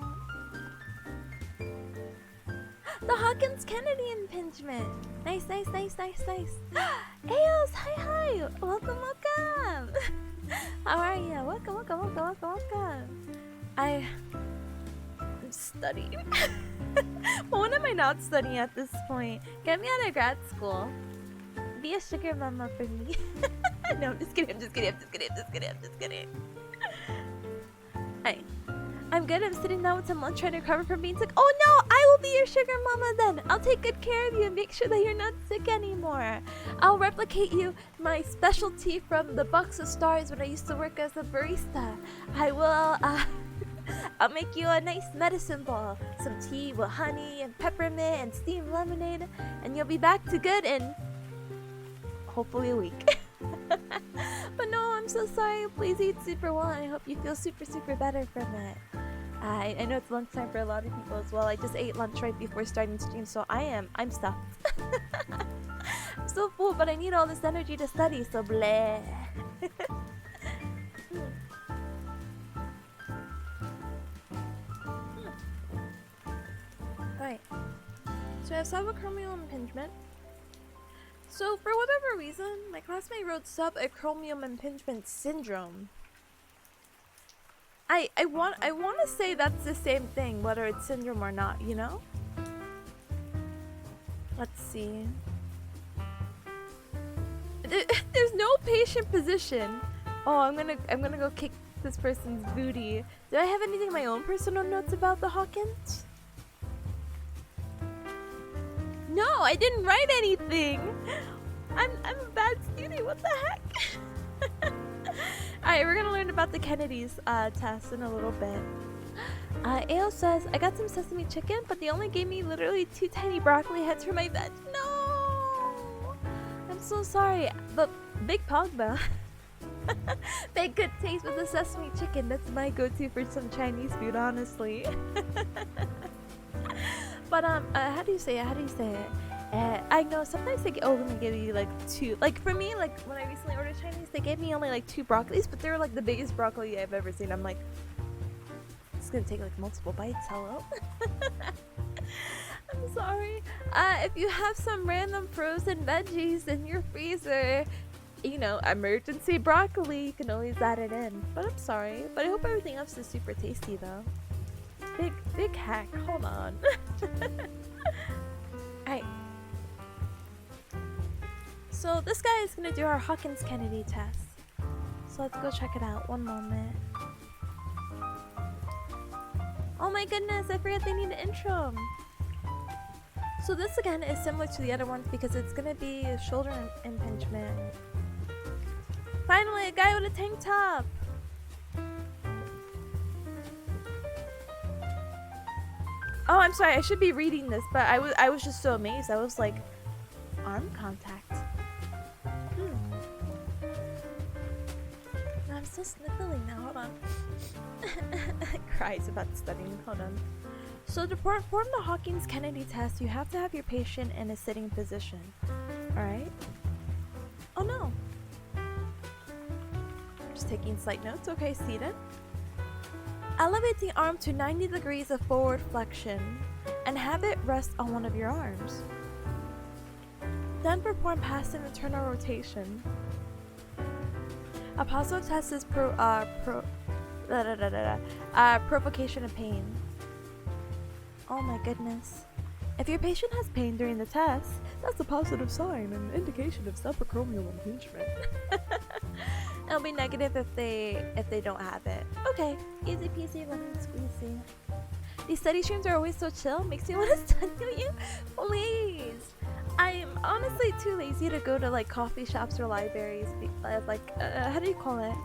the Hawkins-Kennedy impingement. Nice. Ails, hi. Welcome. How are you? Welcome. I'm studying. What am I not studying at this point? Get me out of grad school. Be a sugar mama for me. No, I'm just kidding. I'm good. I'm sitting down with some lunch trying to recover from being sick. Oh no, I will be your sugar mama then. I'll take good care of you and make sure that you're not sick anymore. I'll replicate you my specialty from the Box of Stars when I used to work as a barista. I will, I'll make you a nice medicine ball. Some tea with honey and peppermint and steamed lemonade. And you'll be back to good in hopefully a week. But no, I'm so sorry. Please eat super well. And I hope you feel super better from it. I know it's lunchtime for a lot of people as well. I just ate lunch right before starting stream, so I'm stuffed. I'm so full, but I need all this energy to study, so bleh. Alright. So I have subacromial impingement. So for whatever reason, my classmate wrote subacromial impingement syndrome. I want to say that's the same thing, whether it's syndrome or not, you know? Let's see. There's no patient position. Oh, I'm gonna go kick this person's booty. Do I have anything in my own personal notes about the Hawkins? No, I didn't write anything. I'm a bad student. What the heck? Alright, we're gonna learn about the Kennedy's test in a little bit. Ale says, I got some sesame chicken, but they only gave me literally 2 tiny broccoli heads for my veg. No! I'm so sorry, but Big Pogba. Big good taste with the sesame chicken. That's my go-to for some Chinese food, honestly. But how do you say it? I know sometimes they let me give you like 2. Like for me, like when I recently ordered Chinese, they gave me only like 2 broccolis, but they were like the biggest broccoli I've ever seen. I'm like, it's gonna take like multiple bites. Hello. I'm sorry. If you have some random frozen veggies in your freezer, you know, emergency broccoli, you can always add it in. But I'm sorry. But I hope everything else is super tasty though. Big hack. Hold on. Alright. So this guy is gonna do our Hawkins Kennedy test. So let's go check it out. One moment. Oh my goodness, I forgot they need an intro. So this again is similar to the other ones because it's gonna be a shoulder impingement. Finally, a guy with a tank top. Oh, I'm sorry. I should be reading this, but I was just so amazed. I was like, arm contact. I'm still sniffling now. Hold on. Cries about studying. Hold on. So to perform the Hawkins Kennedy test, you have to have your patient in a sitting position. Alright? Oh no. Just taking slight notes. Okay, seated. Elevate the arm to 90 degrees of forward flexion and have it rest on one of your arms. Then perform passive internal rotation. A positive test is provocation of pain. Oh my goodness. If your patient has pain during the test, that's a positive sign and an indication of subacromial impingement. It'll be negative if they don't have it. Okay, easy peasy lemon squeezy. These study streams are always so chill, makes me want to study with you. Please. I'm honestly too lazy to go to like coffee shops or libraries. How do you call it?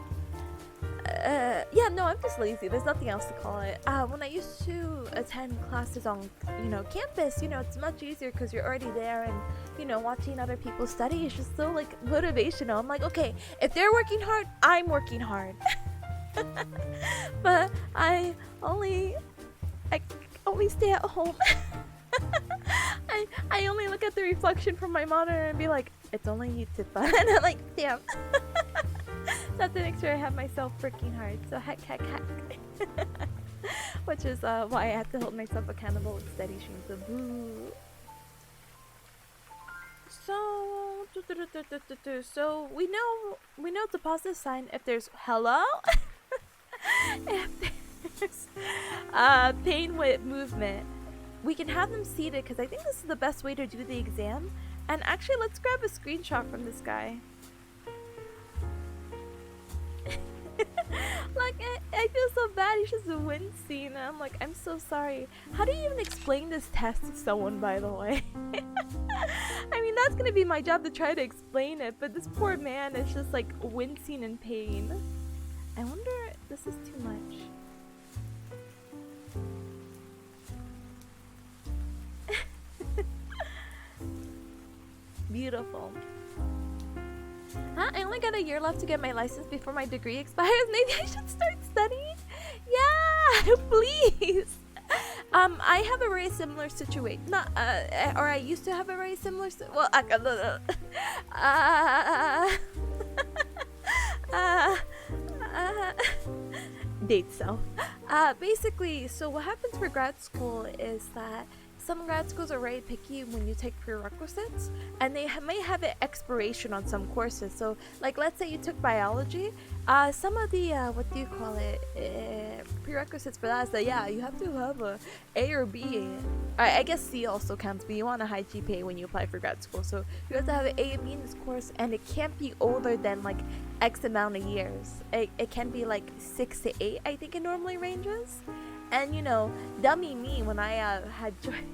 Yeah, no, I'm just lazy. There's nothing else to call it. When I used to attend classes on, campus, it's much easier because you're already there and, watching other people study is just so, like, motivational. I'm like, okay, if they're working hard, I'm working hard. But I only stay at home. I only look at the reflection from my monitor and be like, it's only you, Tipanya. And I'm like, damn. So I have to make sure I have myself working hard. So heck. Which is why I have to hold myself accountable with study streams. So boo. So we know the positive sign if there's hello. If there's pain with movement. We can have them seated because I think this is the best way to do the exam. And actually, let's grab a screenshot from this guy. Like, I feel so bad. He's just wincing. And I'm like, I'm so sorry. How do you even explain this test to someone, by the way? I mean, that's gonna be my job to try to explain it. But this poor man is just like wincing in pain. I wonder if this is too much. Beautiful. Huh? I only got a year left to get my license before my degree expires. Maybe I should start studying? Yeah, please. I have a very similar situation. Not, or I used to have a very similar. Well, date self. Basically, so what happens for grad school is that some grad schools are very picky when you take prerequisites, and they may have an expiration on some courses. So, like, let's say you took biology, some of the prerequisites for that is that you have to have a A or B. I guess C also counts, but you want a high GPA when you apply for grad school. So you have to have an A and B in this course, and it can't be older than like X amount of years. It can be like 6 to 8, I think it normally ranges. And dummy me, when I had joined,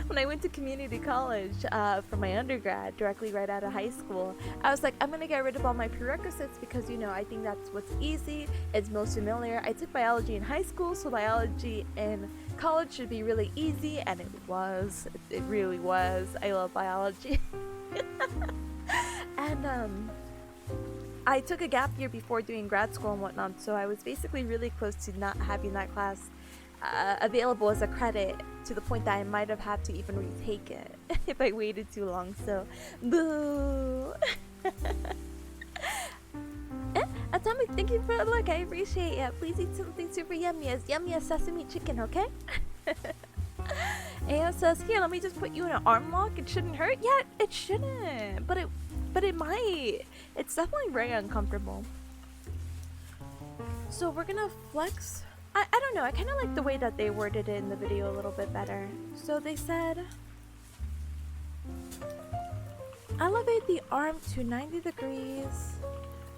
when I went to community college for my undergrad, directly right out of high school, I was like, I'm gonna get rid of all my prerequisites because I think that's what's easy, it's most familiar. I took biology in high school, so biology in college should be really easy, and it was. It really was. I love biology. And I took a gap year before doing grad school and whatnot, so I was basically really close to not having that class available as a credit, to the point that I might have had to even retake it if I waited too long. So, boo. Atomic, thank you for the look. I appreciate it. Please eat something super yummy as sesame chicken, okay? AO says, here, let me just put you in an arm lock. It shouldn't hurt. Yeah, it shouldn't, but it might. It's definitely very uncomfortable. So we're gonna flex. I don't know. I kind of like the way that they worded it in the video a little bit better. So they said, Elevate the arm to 90 degrees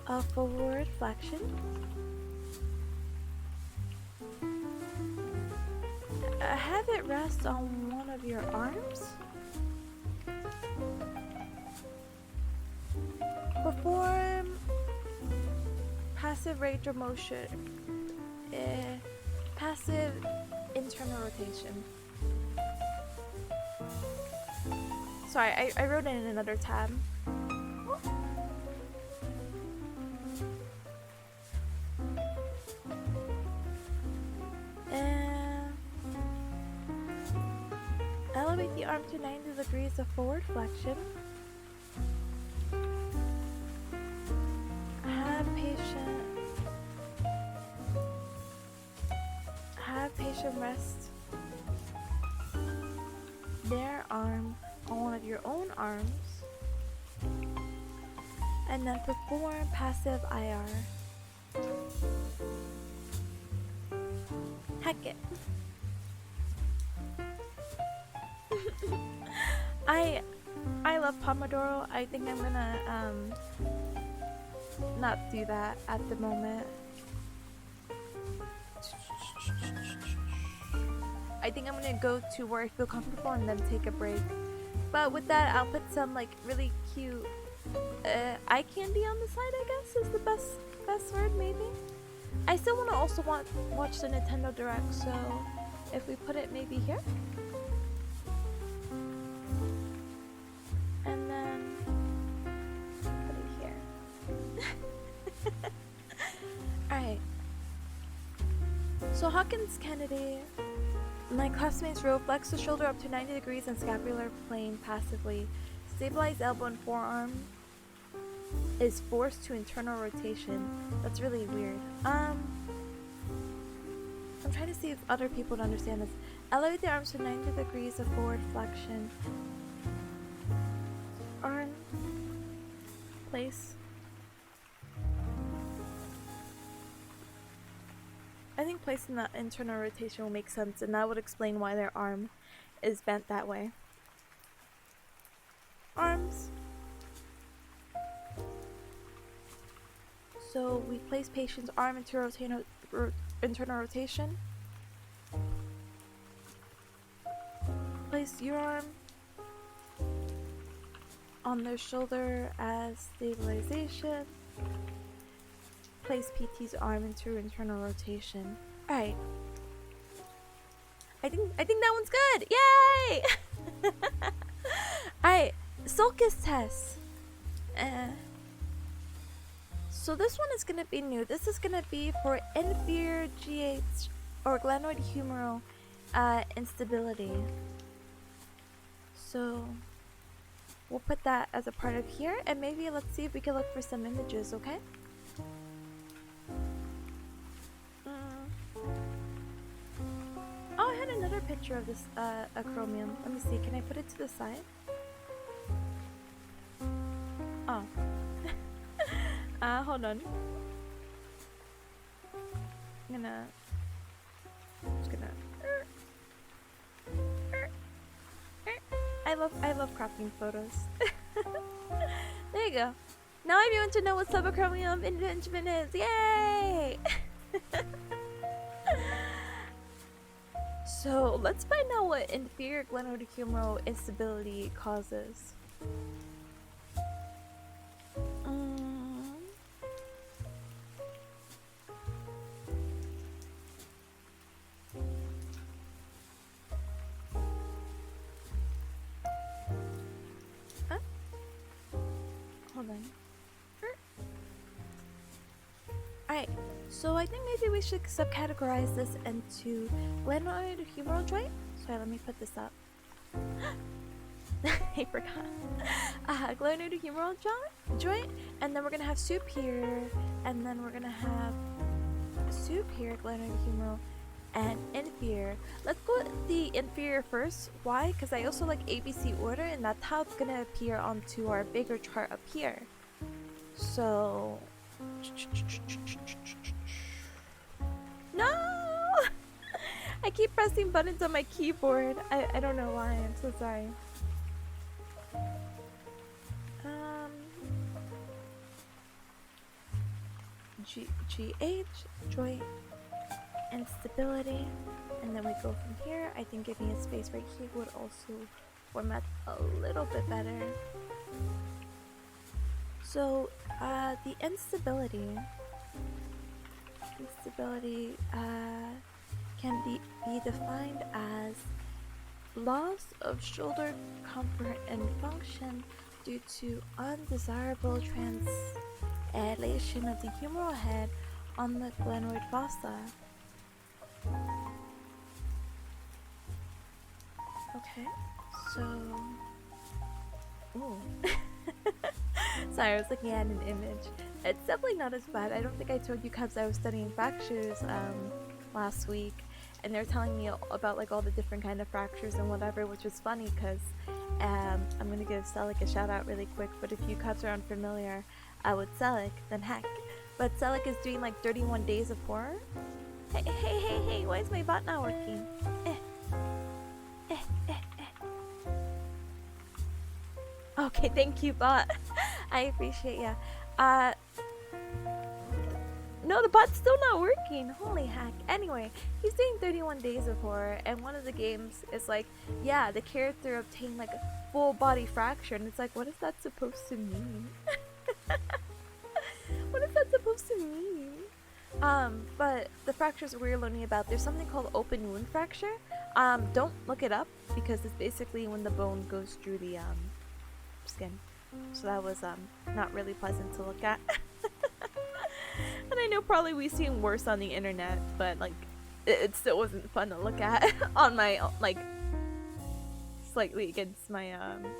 of forward flexion. Have it rest on one of your arms. Perform passive range of motion. Passive internal rotation. Sorry, I wrote it in another tab. Elevate the arm to 90 degrees of forward flexion. Have patient rest their arm on one of your own arms, and then perform passive IR. Heck it. I love Pomodoro. I think I'm gonna not do that at the moment. I think I'm gonna go to where I feel comfortable and then take a break. But with that, I'll put some like really cute eye candy on the side, I guess is the best word, maybe. I still want to also watch the Nintendo Direct, so if we put it maybe here. And then put it here. Alright. So Hawkins Kennedy, my classmates row, flex the shoulder up to 90 degrees and scapular plane passively. Stabilize elbow and forearm is forced to internal rotation. That's really weird. I'm trying to see if other people would understand this. Elevate the arms to 90 degrees of forward flexion. Arm place. I think placing the internal rotation will make sense, and that would explain why their arm is bent that way. Arms. So we place patient's arm into internal rotation. Place your arm on their shoulder as stabilization. Place PT's arm into internal rotation. Alright. I think that one's good! Yay! Alright, sulcus test. So this one is gonna be new. This is gonna be for inferior GH or glenoid humeral instability. So we'll put that as a part of here, and maybe let's see if we can look for some images, okay? Oh, I had another picture of this acromion. Let me see, can I put it to the side? Oh. Hold on. I'm just gonna I love cropping photos. There you go. Now everyone to know what subacromium impingement is. Yay! So let's find out what inferior glenohumeral instability causes. Hold on. Alright, so I think maybe we should subcategorize this into glenoid humeral joint. Sorry, let me put this up. I forgot. Glenoid humeral joint, and then we're gonna have superior, and then we're gonna have superior glenoid humeral and inferior. Let's go with the inferior first. Why? Because I also like ABC order, and that's how it's gonna appear onto our bigger chart up here. So no! I keep pressing buttons on my keyboard. I don't know why. I'm so sorry. GH, joint instability, and then we go from here. I think giving a space right here would also format a little bit better. So the instability can be defined as loss of shoulder comfort and function due to undesirable translation of the humeral head on the glenoid fossa. Okay, so... Ooh. Sorry, I was looking at an image. It's definitely not as bad. I don't think I told you cubs I was studying fractures last week, and they were telling me about like all the different kind of fractures and whatever, which was funny because I'm gonna give Selic a shout out really quick. But if you cubs are unfamiliar with Selic, then heck. But Selic is doing like 31 days of horror. Hey! Why is my bot not working? Okay, thank you, bot. I appreciate ya. No, the bot's still not working. Holy heck. Anyway, he's doing 31 days of horror, and one of the games is like, yeah, the character obtained like a full body fracture, and it's like, what is that supposed to mean? What is that supposed to mean? But the fractures we're learning about, there's something called open wound fracture. Don't look it up because it's basically when the bone goes through the skin. So that was not really pleasant to look at. And I know probably we've seen worse on the internet, but like it still wasn't fun to look at on my like slightly against my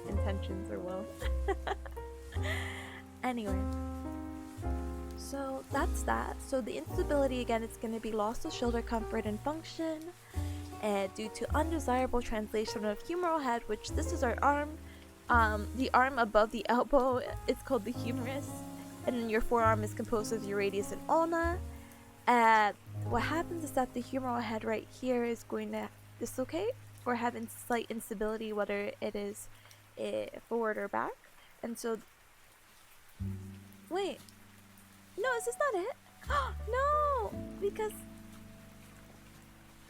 intentions or will. Anyway, so that's that. So the instability again, it's going to be loss of shoulder comfort and function due to undesirable translation of humeral head, which this is our arm. The arm above the elbow is called the humerus, and then your forearm is composed of your radius and ulna. What happens is that the humeral head right here is going to dislocate or have slight instability, whether it is forward or back. And so, wait, no, is this not it? No, because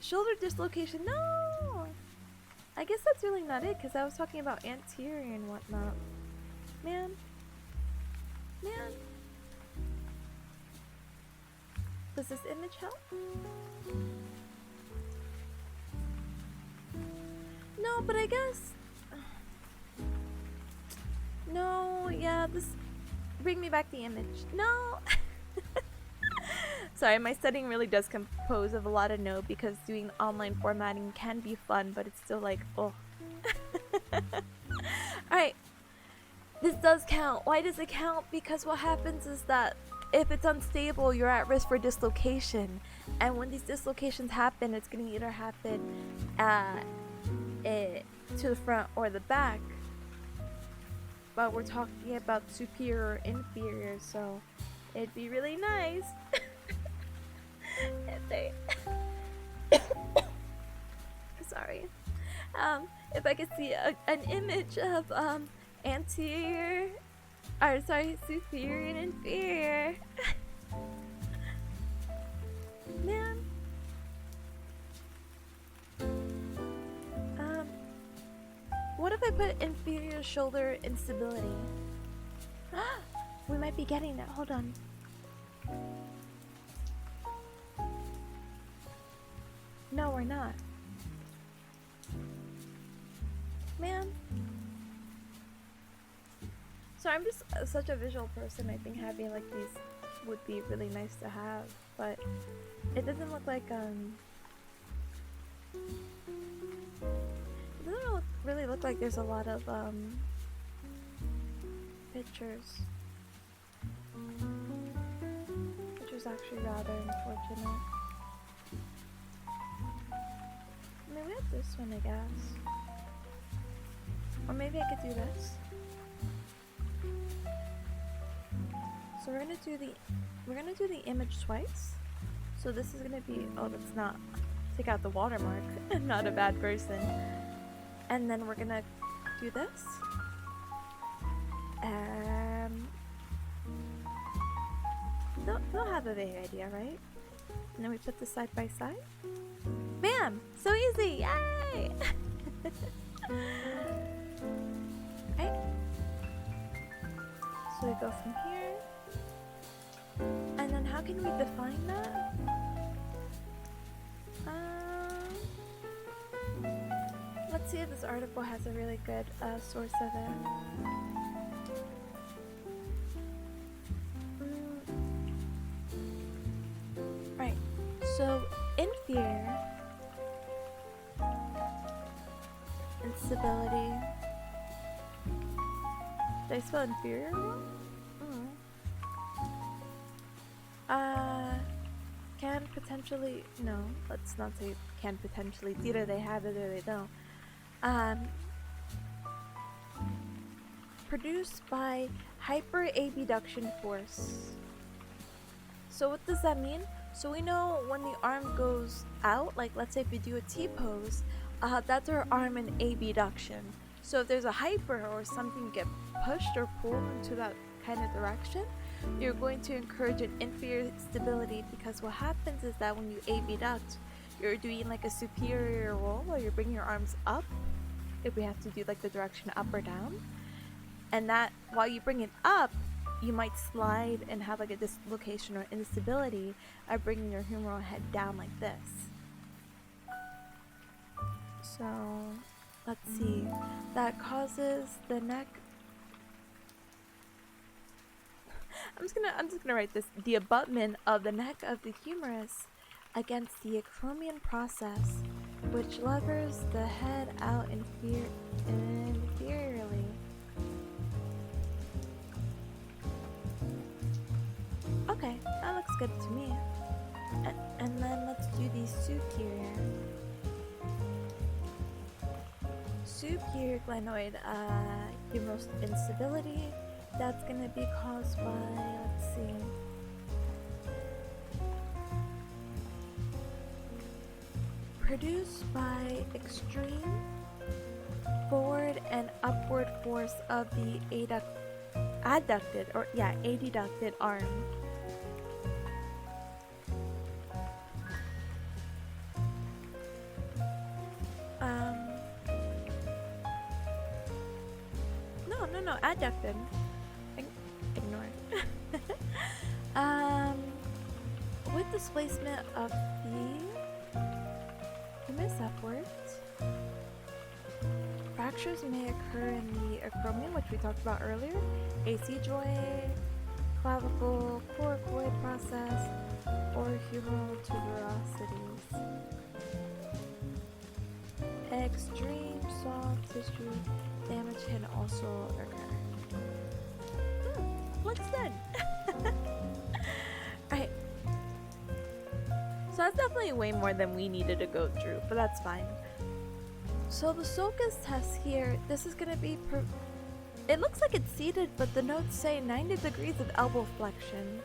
shoulder dislocation, no. I guess that's really not it, because I was talking about anterior and whatnot. Man. Does this image help? No, but I guess... No, yeah, this... Bring me back the image. No! Sorry, my studying really does compose of a lot of no, because doing online formatting can be fun, but it's still like, oh. Alright, this does count. Why does it count? Because what happens is that if it's unstable, you're at risk for dislocation. And when these dislocations happen, it's going to either happen to the front or the back. But we're talking about superior or inferior, so it'd be really nice if they sorry, if I could see an image of anterior, or sorry, superior and inferior. Man. What if I put inferior shoulder instability? We might be getting it. Hold on. No, we're not. Man. So I'm just such a visual person. I think having like these would be really nice to have, but it doesn't look like it doesn't really look like there's a lot of pictures, which is actually rather unfortunate. I mean, we have this one, I guess, or maybe I could do this. So we're gonna do the image twice. So this is gonna be, oh, that's not, take out the watermark. Not a bad person. And then we're gonna do this. they'll have a vague idea, right? And then we put this side by side. Bam! So easy! Yay! Right? So we go from here. And then how can we define that? Let's see if this article has a really good source of it. Right, so inferior instability. Did I spell inferior wrong? Can potentially, no, let's not say can potentially. It's either they have it or they don't. Produced by hyper abduction force. So what does that mean? So we know when the arm goes out, like let's say if you do a T-pose, that's our arm in abduction. So if there's a hyper or something get pushed or pulled into that kind of direction, you're going to encourage an inferior stability, because what happens is that when you abduct, you're doing like a superior roll where you're bringing your arms up, if we have to do like the direction up or down, and that while you bring it up, you might slide and have like a dislocation or instability by bringing your humeral head down like this. So let's see, that causes the neck. I'm just gonna write this: the abutment of the neck of the humerus against the acromion process, which levers the head out inferiorly. Okay, that looks good to me. And then let's do the superior. Superior glenoid humeral instability. That's gonna be caused by, let's see, produced by extreme forward and upward force of the adducted arm. No, adducted. Ignore. With displacement of the humerus upwards, fractures may occur in the acromion, which we talked about earlier, AC joint, clavicle, coracoid process, or humeral tuberosities. Extreme soft tissue damage can also occur. Looks good. Alright. So that's definitely way more than we needed to go through, but that's fine. So the Soka's test here, this is gonna be it looks like it's seated, but the notes say 90 degrees of elbow flexion.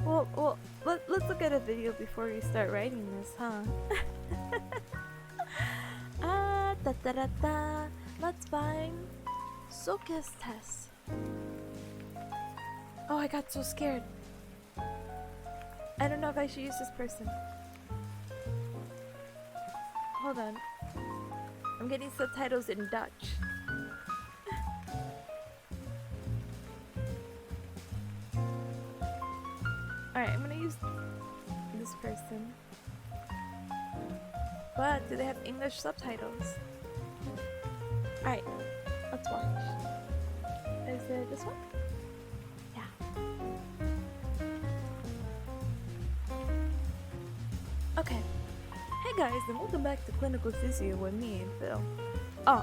Well, let's look at a video before we start writing this, huh? Let's find Soka's test. Oh, I got so scared. I don't know if I should use this person. Hold on. I'm getting subtitles in Dutch. Alright, I'm gonna use this person. But do they have English subtitles? Alright, let's watch. Is it this one? Yeah. Okay. Hey guys, and welcome back to Clinical Physio with me and Phil. Oh.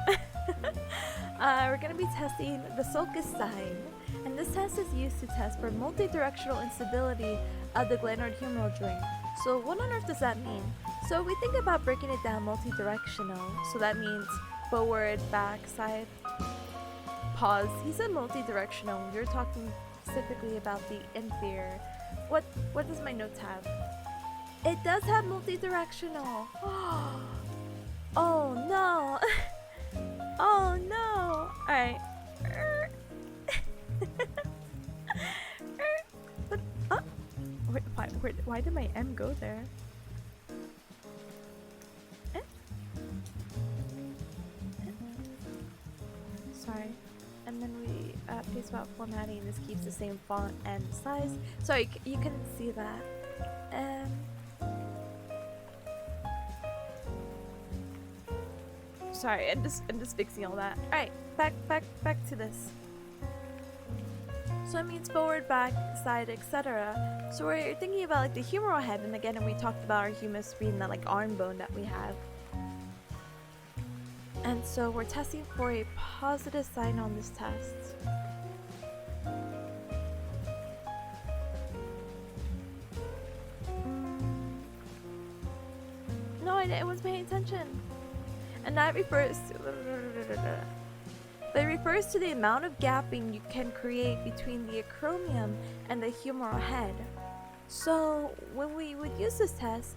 We're gonna be testing the sulcus sign. And this test is used to test for multi-directional instability of the glenoid humeral joint. So what on earth does that mean? So we think about breaking it down multi-directional. So that means forward, back, side. Pause. He said multi-directional. You're talking specifically about the inferior. What does my notes have? It does have multi-directional. Oh no. Oh no. Alright. Why did my M go there? Eh? Sorry. And then we paste about formatting. This keeps the same font and size. Sorry, you couldn't see that. Sorry, I'm just fixing all that. All right, back to this. So it means forward, back, side, etc. So we're thinking about like the humeral head, and again, we talked about our humerus being that like arm bone that we have. And so we're testing for a positive sign on this test. No, I wasn't paying attention. And that refers to the amount of gapping you can create between the acromion and the humeral head. So when we would use this test,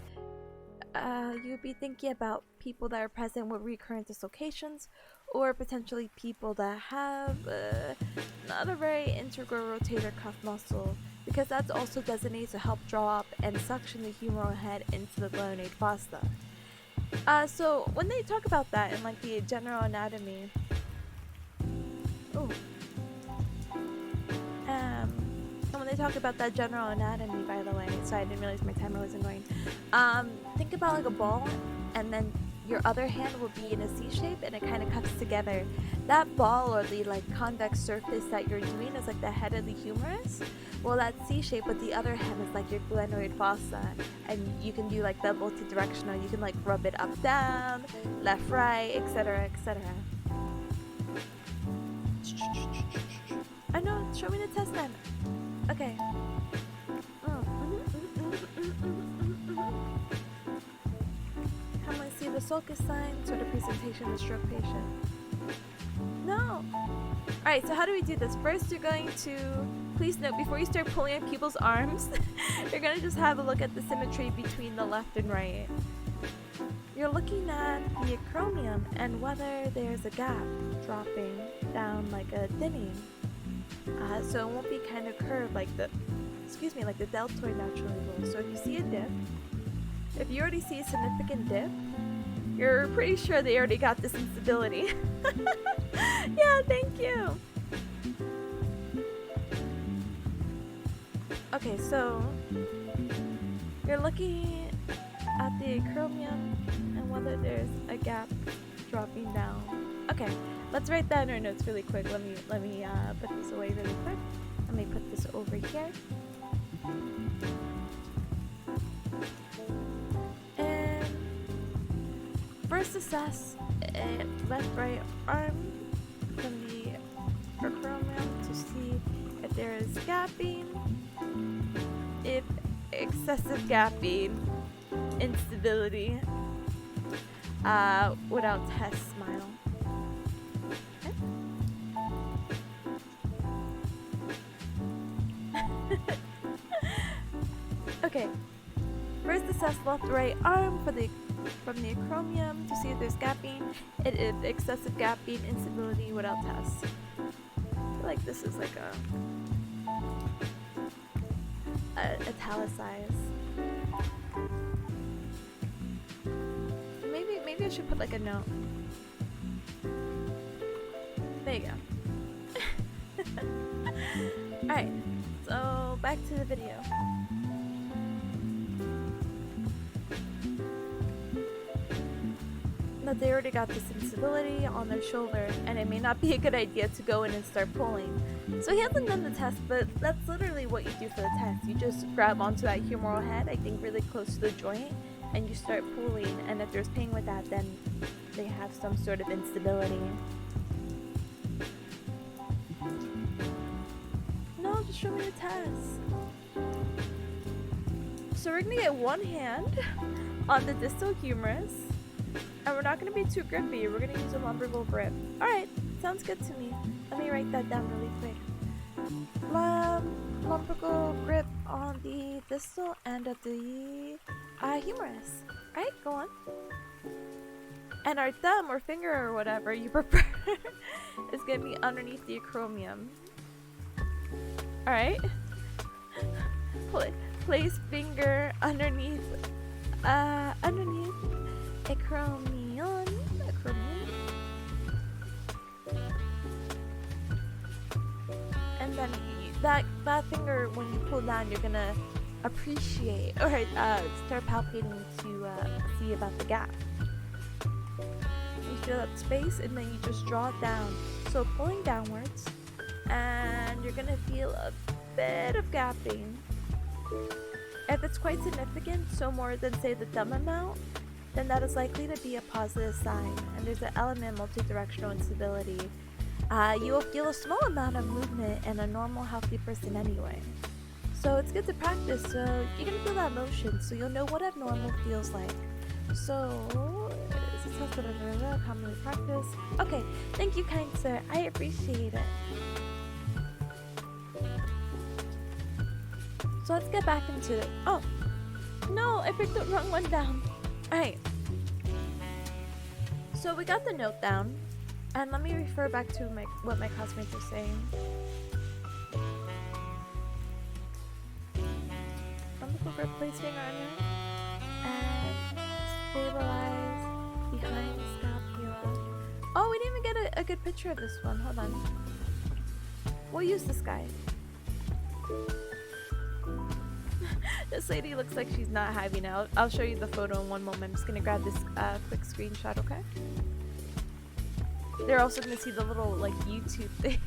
you'd be thinking about people that are present with recurrent dislocations, or potentially people that have not a very integral rotator cuff muscle, because that's also designated to help draw up and suction the humeral head into the glenoid fossa. So when they talk about that in like the general anatomy, and when they talk about that general anatomy, by the way, sorry, I didn't realize my timer was annoying. Think about like a ball, and then your other hand will be in a C shape, and it kind of cups together. That ball, or the like convex surface that you're doing, is like the head of the humerus. Well, that C shape with the other hand is like your glenoid fossa, and you can do like the multi-directional. You can like rub it up, down, left, right, etc., etc. I know. Show me the test then. Okay. How do I see the sulcus sign? Sort of presentation of the stroke patient. No. Alright, so how do we do this? First, you're going to, please note, before you start pulling at people's arms, you're going to just have a look at the symmetry between the left and right. You're looking at the acromion and whether there's a gap dropping down like a thinning. So it won't be kind of curved like the, like the deltoid naturally will. So if you see a dip, if you already see a significant dip, you're pretty sure they already got this instability. Yeah, thank you. Okay, so you're looking at the acromion and whether there's a gap dropping down. Okay, let's write that in our notes really quick. Let me put this away really quick. Let me put this over here. And first assess left-right arm from the acromion to see if there is gapping, if excessive gapping, instability, without test smile. Okay. First assess left-right arm from the acromion to see if there's gapping, and if excessive gapping, instability without test. I feel like this is like a italicized. Maybe I should put like a note. There you go. Alright, so back to the video. That they already got this instability on their shoulder, and it may not be a good idea to go in and start pulling. So he hasn't done the test, but that's literally what you do for the test. You just grab onto that humeral head, I think really close to the joint, and you start pulling, and if there's pain with that, then they have some sort of instability. No, just show me the test. So we're gonna get one hand on the distal humerus, and we're not going to be too grippy. We're going to use a lumbrical grip. Alright, sounds good to me. Let me write that down really quick. Lumbrical grip on the distal end of the humerus. Alright, go on. And our thumb or finger or whatever you prefer is going to be underneath the acromion. Alright. Place finger underneath underneath a chromium. And then that finger, when you pull down, you're gonna appreciate or start palpating to see about the gap. You feel that space, and then you just draw it down. So pulling downwards, and you're gonna feel a bit of gapping. If it's quite significant, so more than say the thumb amount, then that is likely to be a positive sign, and there's an element multi-directional instability. You will feel a small amount of movement in a normal, healthy person anyway. So it's good to practice, so you're gonna feel that motion, so you'll know what abnormal feels like. So, is this commonly practice? Okay, thank you, kind sir. I appreciate it. So let's get back into it. Oh, no, I picked the wrong one down. Alright. So we got the note down. And let me refer back to what my classmates are saying. Wonderful grip, place finger under and stabilize behind the scapula. Oh, we didn't even get a good picture of this one. Hold on. We'll use this guy. This lady looks like she's not happy now. I'll show you the photo in one moment. I'm just gonna grab this quick screenshot, okay? They're also gonna see the little like YouTube thing.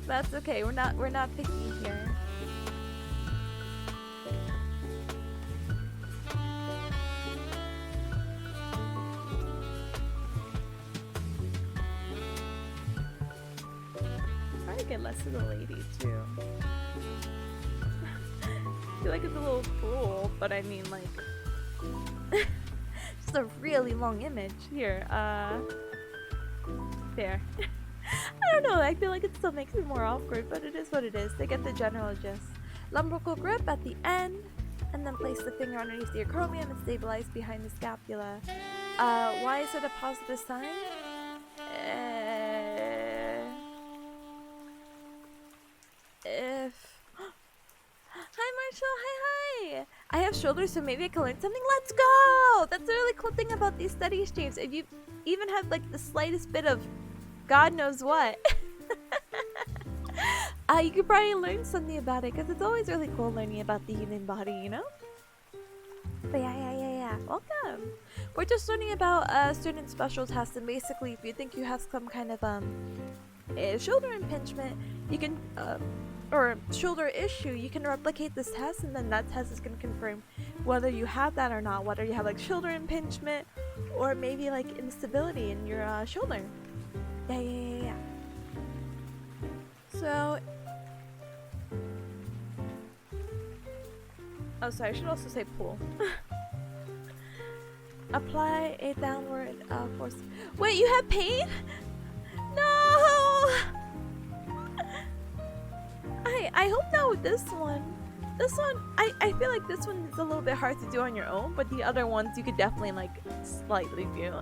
That's okay. We're not picky here. Try to get less of the lady too. I feel like it's a little cruel, but I mean like just a really long image here. There. I don't know, I feel like it still makes it more awkward, but it is what it is. They get the general gist. Lumbrical grip at the end, and then place the finger underneath the acromion and stabilize behind the scapula. Why is it a positive sign? Hi Marshall, hi! I have shoulders, so maybe I can learn something. Let's go! That's a really cool thing about these study streams. If you even have like the slightest bit of God knows what, you could probably learn something about it, because it's always really cool learning about the human body, you know? But yeah. Welcome! We're just learning about certain special tests, and basically if you think you have some kind of a shoulder impingement, you can or shoulder issue, you can replicate this test, and then that test is going to confirm whether you have that or not, whether you have like shoulder impingement or maybe like instability in your shoulder. Yeah. So, oh sorry, I should also say pull. Apply a downward force. Wait, you have pain? No! I hope not with this one. This one, I feel like this one is a little bit hard to do on your own, but the other ones you could definitely like slightly do.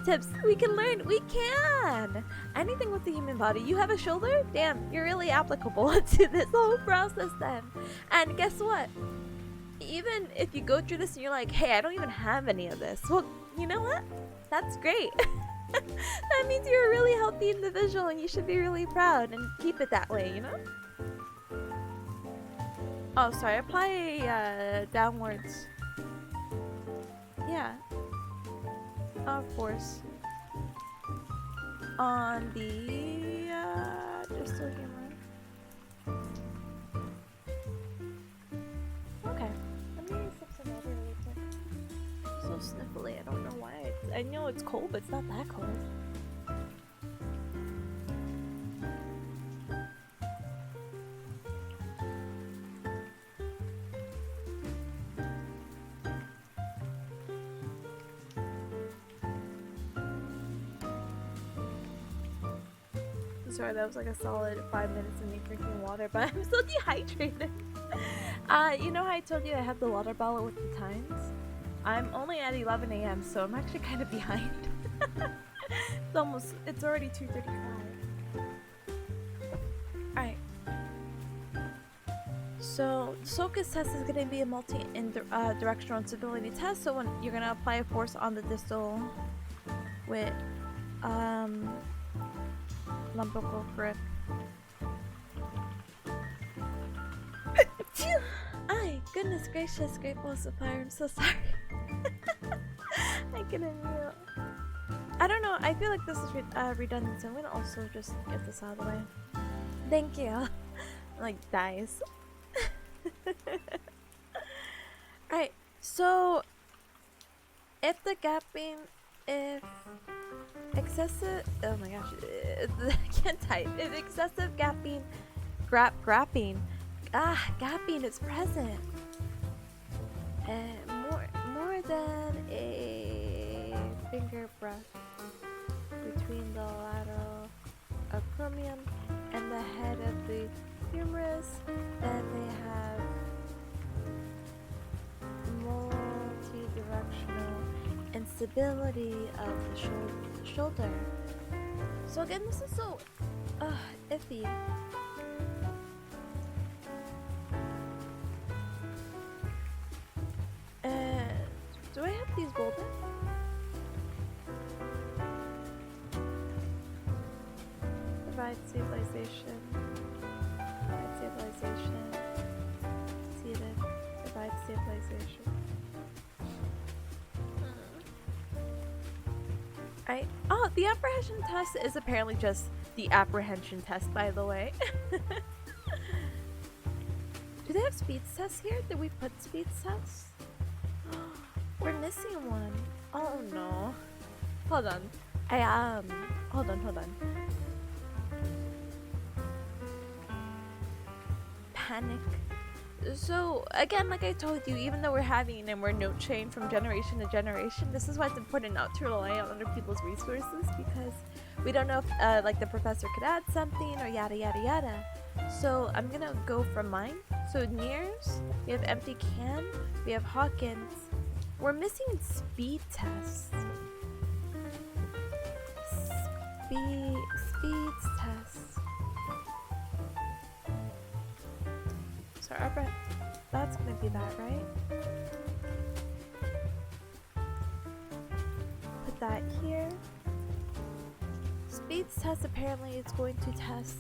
Tips, we can learn, we can! Anything with the human body. You have a shoulder? Damn, you're really applicable to this whole process then. And guess what? Even if you go through this and you're like, hey, I don't even have any of this. Well, you know what? That's great. That means you're a really healthy individual and you should be really proud and keep it that way, you know? Oh, sorry, apply downwards. Yeah. Force. On the distal humor. Okay. Let me sip some water really quick. I'm so sniffly, I don't know why. I know it's cold, but it's not that cold. Sorry, that was like a solid 5 minutes of me drinking water, but I'm still dehydrated. You know how I told you I have the water bottle with the times? I'm only at 11 a.m., so I'm actually kind of behind. It's already 2:35. Alright. So the focus test is going to be a multi-directional instability test. So when you're going to apply a force on the distal with lumbrical grip. Ay, goodness gracious, great balls of fire. I'm so sorry. I couldn't mute. I don't know. I feel like this is redundant, so I'm gonna also just get this out of the way. Thank you. Like dies. Alright, so if excessive, oh my gosh, I can't type. If excessive gapping is present, more than a finger breadth between the lateral acromion and the head of the humerus, then they have multi-directional instability of the shoulder. So again, this is so iffy. Do I have these bolted? Provide stabilization. Provide stabilization. Seated. Provide stabilization. Right. Oh, the apprehension test is apparently just the apprehension test, by the way. Do they have speeds tests here? Did we put speeds tests? We're missing one. Oh no. Hold on. Hold on. Panic. So again, like I told you, even though we're having and we're note chain from generation to generation, this is why it's important not to rely on other people's resources, because we don't know if like the professor could add something or yada yada yada. So I'm gonna go from mine. So Nears, we have empty can, we have Hawkins. We're missing speed tests. Speeds tests. So Arbor, that's gonna be that, right? Put that here. Speeds test apparently is going to test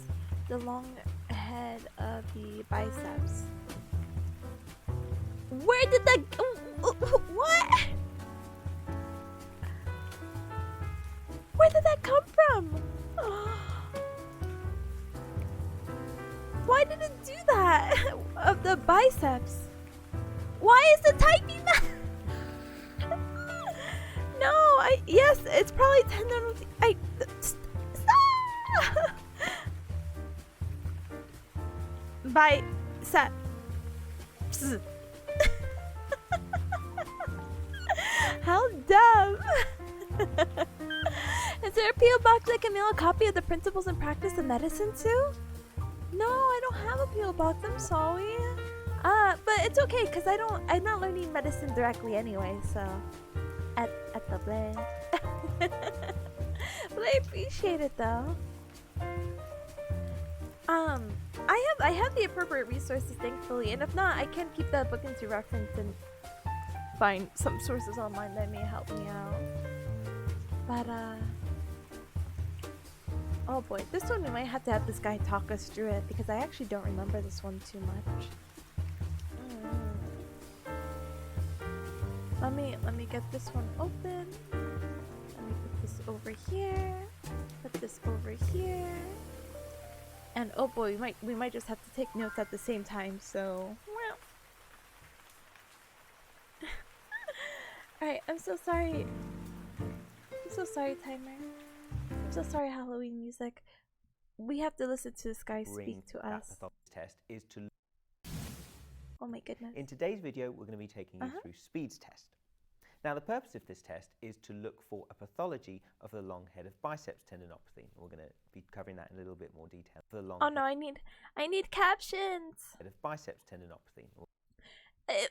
the long head of the biceps. Where did that go? What? Where did that come from? Why did it do that? Of the biceps? Why is it typing that? No, yes, it's probably tendon of the, stop! Biceps. How dumb! Is there a PO box I can mail a copy of the principles and practice of medicine to? No, I don't have a PO box. I'm sorry. But it's okay because I'm not learning medicine directly anyway. So, at the blend. But I appreciate it though. I have the appropriate resources, thankfully, and if not, I can keep that book into reference and find some sources online that may help me out. But oh boy, this one we might have to have this guy talk us through it because I actually don't remember this one too much. Let me get this one open. Let me put this over here. Put this over here. And oh boy, we might just have to take notes at the same time. So, well. Alright, I'm so sorry. I'm so sorry, timer. I'm so sorry, Halloween music. We have to listen to this guy speak to us. Test is to. Oh my goodness. In today's video, we're going to be taking you through speeds test. Now, the purpose of this test is to look for a pathology of the long head of biceps tendinopathy. We're going to be covering that in a little bit more detail. For the long oh no, I need captions. Head of biceps tendinopathy.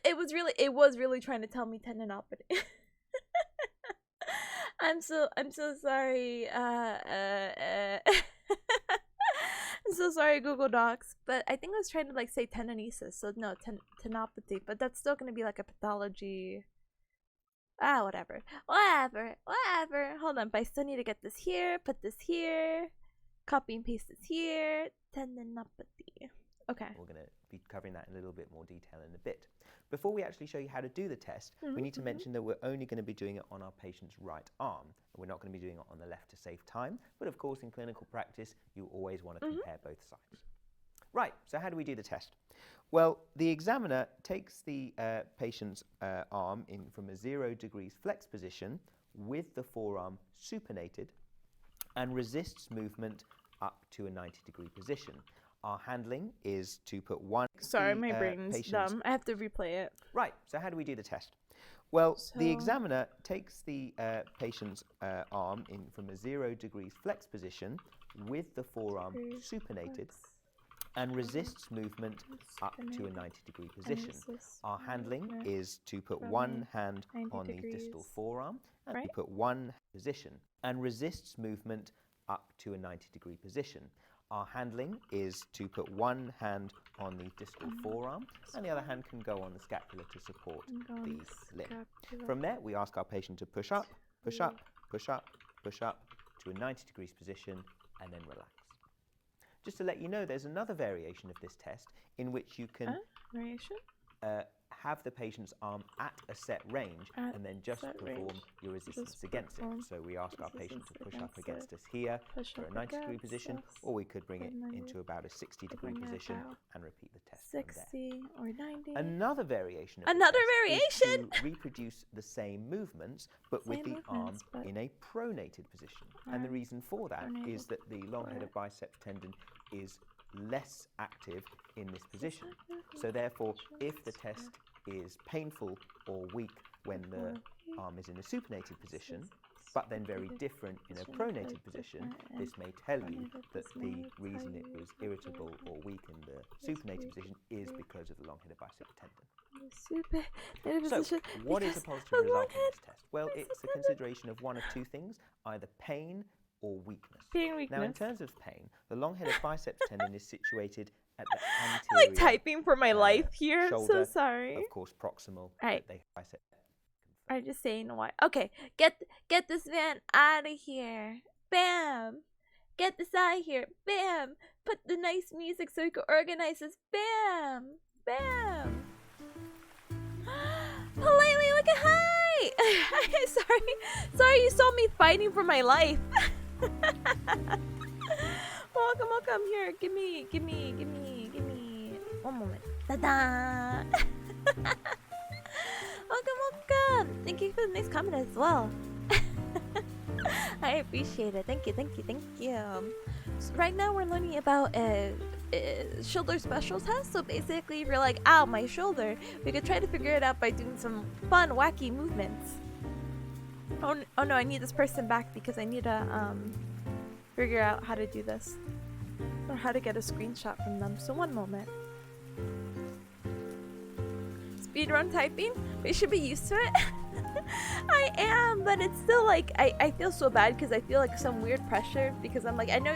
It was really trying to tell me tendinopathy. I'm so sorry. I'm so sorry, Google Docs, but I think I was trying to like say tendinosis, so no, tendinopathy, but that's still gonna be like a pathology. Ah, whatever. Hold on, but I still need to get this here, put this here, copy and paste this here. Tendinopathy. Okay. We're going to be covering that in a little bit more detail in a bit. Before we actually show you how to do the test, we need to mention that we're only going to be doing it on our patient's right arm. We're not going to be doing it on the left to save time, but of course in clinical practice you always want to compare both sides. Right, so how do we do the test? Well, the examiner takes the patient's arm in from a 0 degrees flex position with the forearm supinated and resists movement up to a 90-degree position. Our handling is to put one... Sorry, my brain's dumb. I have to replay it. Right, so how do we do the test? Well, the examiner takes the patient's arm in from a 0 degrees flex position with the forearm supinated and resists movement up to a 90-degree position. Our handling is to put one hand on the distal forearm and to put one position and resists movement up to a 90-degree position. Our handling is to put one hand on the distal forearm and the other hand can go on the scapula to support the limb. From there, we ask our patient to push up, push up, push up, push up to a 90 degrees position and then relax. Just to let you know, there's another variation of this test in which you can have the patient's arm at a set range and then just perform your resistance against it. So we ask our patient to push up against us here for a 90-degree position, or we could bring it into about a 60-degree position and repeat the test 60 or 90. Another variation of is to reproduce the same movements, but with the arm in a pronated position. And the reason for that is that the long-headed biceps tendon is less active in this position. So therefore, if the test is painful or weak when the arm is in a supinated position, but then very different in a pronated position, this may tell you that the reason it was irritable or weak in the supinated position is because of the long-headed bicep tendon. So, what is a positive result in this test? Well, it's a consideration of one of two things, either pain or weakness. Now, in terms of pain, the long-headed biceps tendon is situated at the anterior. I'm like typing for my life here. Shoulder, so sorry. Of course, proximal. Right. The bicep. I'm just saying why. Okay, get this man out of here. Bam. Get this out of here. Bam. Put the nice music so we can organize this. Bam. Bam. Politely look at hi. Sorry you saw me fighting for my life. Welcome here. Give me. One moment. Ta-da! Welcome. Thank you for the nice comment as well. I appreciate it. Thank you. So right now we're learning about shoulder special test. So basically, if you're like, ow, my shoulder, we could try to figure it out by doing some fun, wacky movements. Oh no, I need this person back because I need to figure out how to do this or how to get a screenshot from them. So one moment. Speedrun typing? We should be used to it. I am, but it's still like I feel so bad because I feel like some weird pressure because I'm like, I know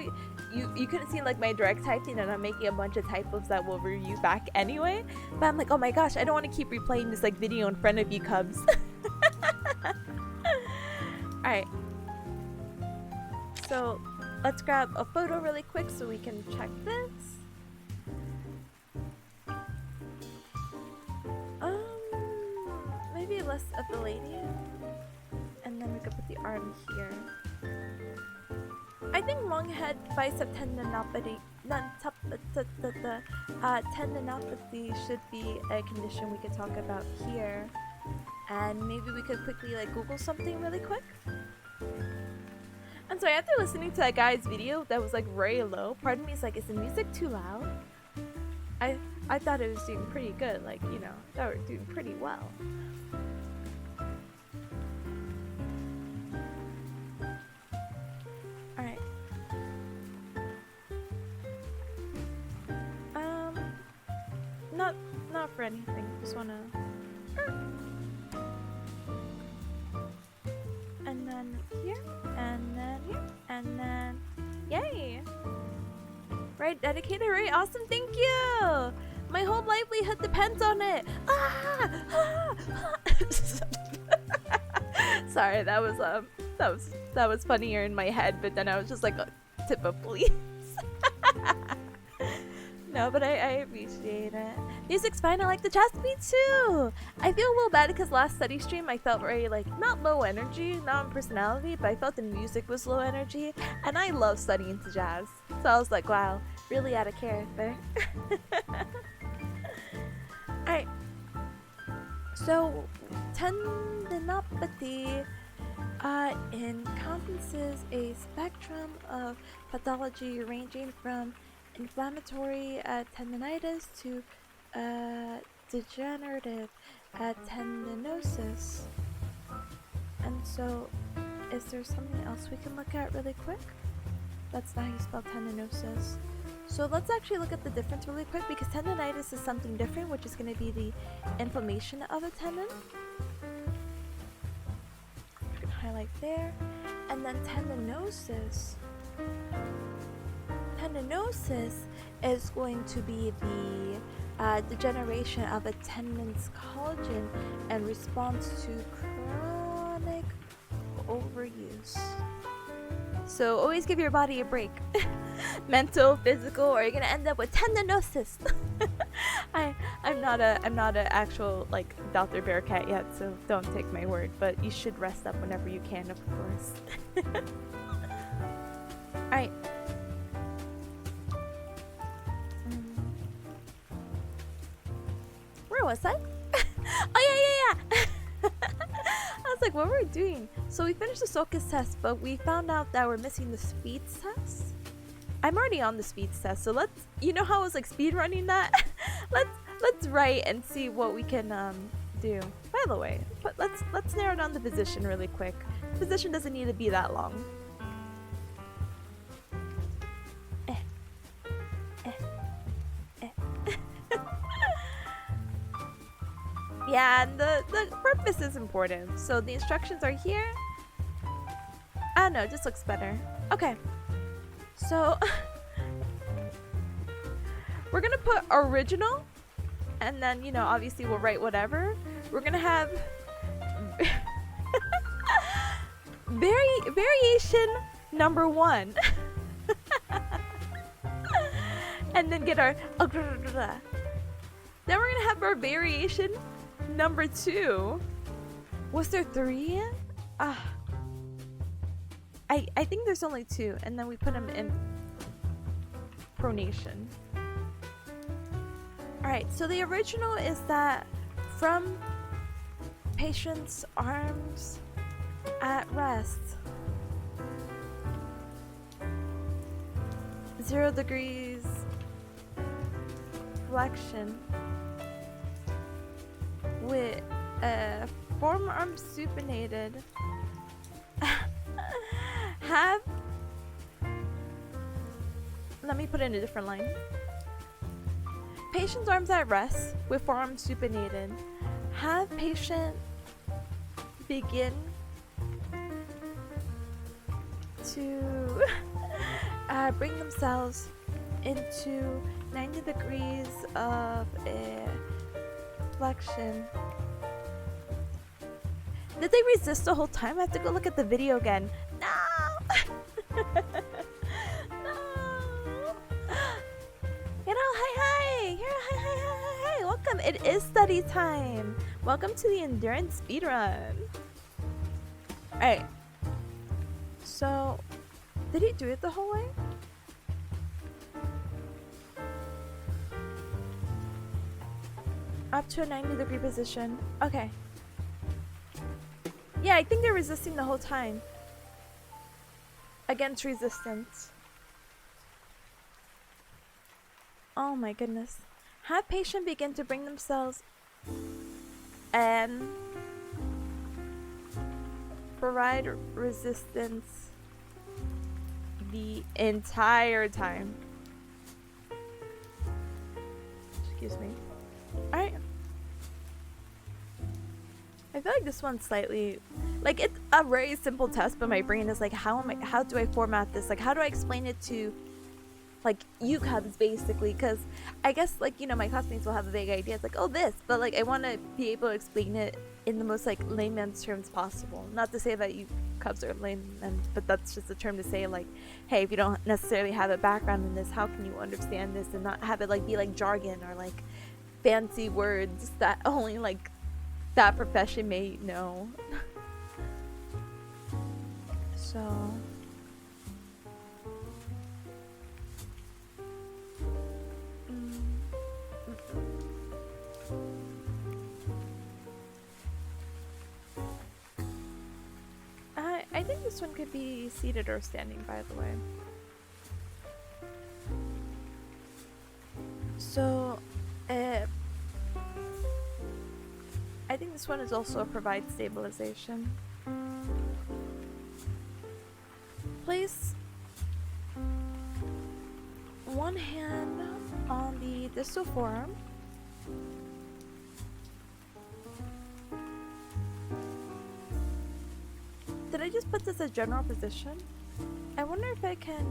you couldn't see like my direct typing and I'm making a bunch of typos that will review back anyway, but I'm like, oh my gosh, I don't want to keep replaying this like video in front of you cubs. Alright, so let's grab a photo really quick so we can check this. Maybe less of the lady, and then we could put the arm here. I think long head bicep tendinopathy, tendinopathy should be a condition we could talk about here, and maybe we could quickly like Google something really quick. I'm sorry, after listening to that guy's video that was like very low, part of me is like, is the music too loud? I thought it was doing pretty good, like, you know, I thought we were doing pretty well. Alright. Not for anything, just wanna... And then here, and then here, and then... Yay! Right Alright, dedicated, right? Awesome, thank you! My whole livelihood depends on it! Ah! Ah! Ah! Sorry, that was funnier in my head, but then I was just like, tip of please. No, but I appreciate it. Music's fine, I like the jazz beat too! I feel a little bad because last study stream I felt very like, not low energy, not in personality, but I felt the music was low energy, and I love studying to jazz. So I was like, wow, really out of character. Alright. So, tendinopathy encompasses a spectrum of pathology ranging from inflammatory tendinitis to degenerative tendinosis. And so, is there something else we can look at really quick? That's not how you spell tendinosis. So let's actually look at the difference really quick, because tendinitis is something different, which is going to be the inflammation of a tendon. You can highlight there. And then tendinosis. Tendinosis is going to be the degeneration of a tendon's collagen in response to chronic overuse. So always give your body a break. Mental, physical, or you're gonna end up with tendinosis. I'm not a actual like Dr. Bearcat yet, so don't take my word, but you should rest up whenever you can, of course. Alright. Where was I? Oh yeah. I was like, what were we doing? So we finished the Sokus test, but we found out that we're missing the speeds test. I'm already on the speeds test, so let's, you know how I was like speed running that? let's write and see what we can do. By the way, but let's narrow down the position really quick. The position doesn't need to be that long. Yeah, and the purpose is important. So the instructions are here. I don't know, it just looks better. Okay. So we're gonna put original, and then, you know, obviously we'll write whatever. We're gonna have variation number 1. And then get our then we're gonna have our variation number 2. Was there 3? I think there's only 2, and then we put them in pronation. Alright, so the original is that from patient's arms at rest, 0 degrees flexion with forearm supinated. Have, let me put it in a different line. Patient's arms at rest with forearm supinated. Have patient begin to bring themselves into 90 degrees of a flexion. Did they resist the whole time? I have to go look at the video again. No! No! You know, hi! Hi! Welcome! It is study time! Welcome to the endurance speedrun! Alright. So, did he do it the whole way? Up to a 90-degree position. Okay. Yeah, I think they're resisting the whole time. Against resistance. Oh my goodness. Have patient begin to bring themselves and provide resistance the entire time. Excuse me. Alright. I feel like this one's slightly, like, it's a very simple test, but my brain is like, how do I format this? Like, how do I explain it to like you cubs basically, because I guess like, you know, my classmates will have a vague idea. It's like, oh, this, but like I want to be able to explain it in the most like layman's terms possible. Not to say that you cubs are layman, but that's just a term to say like, hey, if you don't necessarily have a background in this, how can you understand this and not have it like be like jargon or like fancy words that only like that profession may know. So I think this one could be seated or standing, by the way. So, I think this one is also provide stabilization. Place one hand on the distal forearm. Did I just put this as general position? I wonder if I can...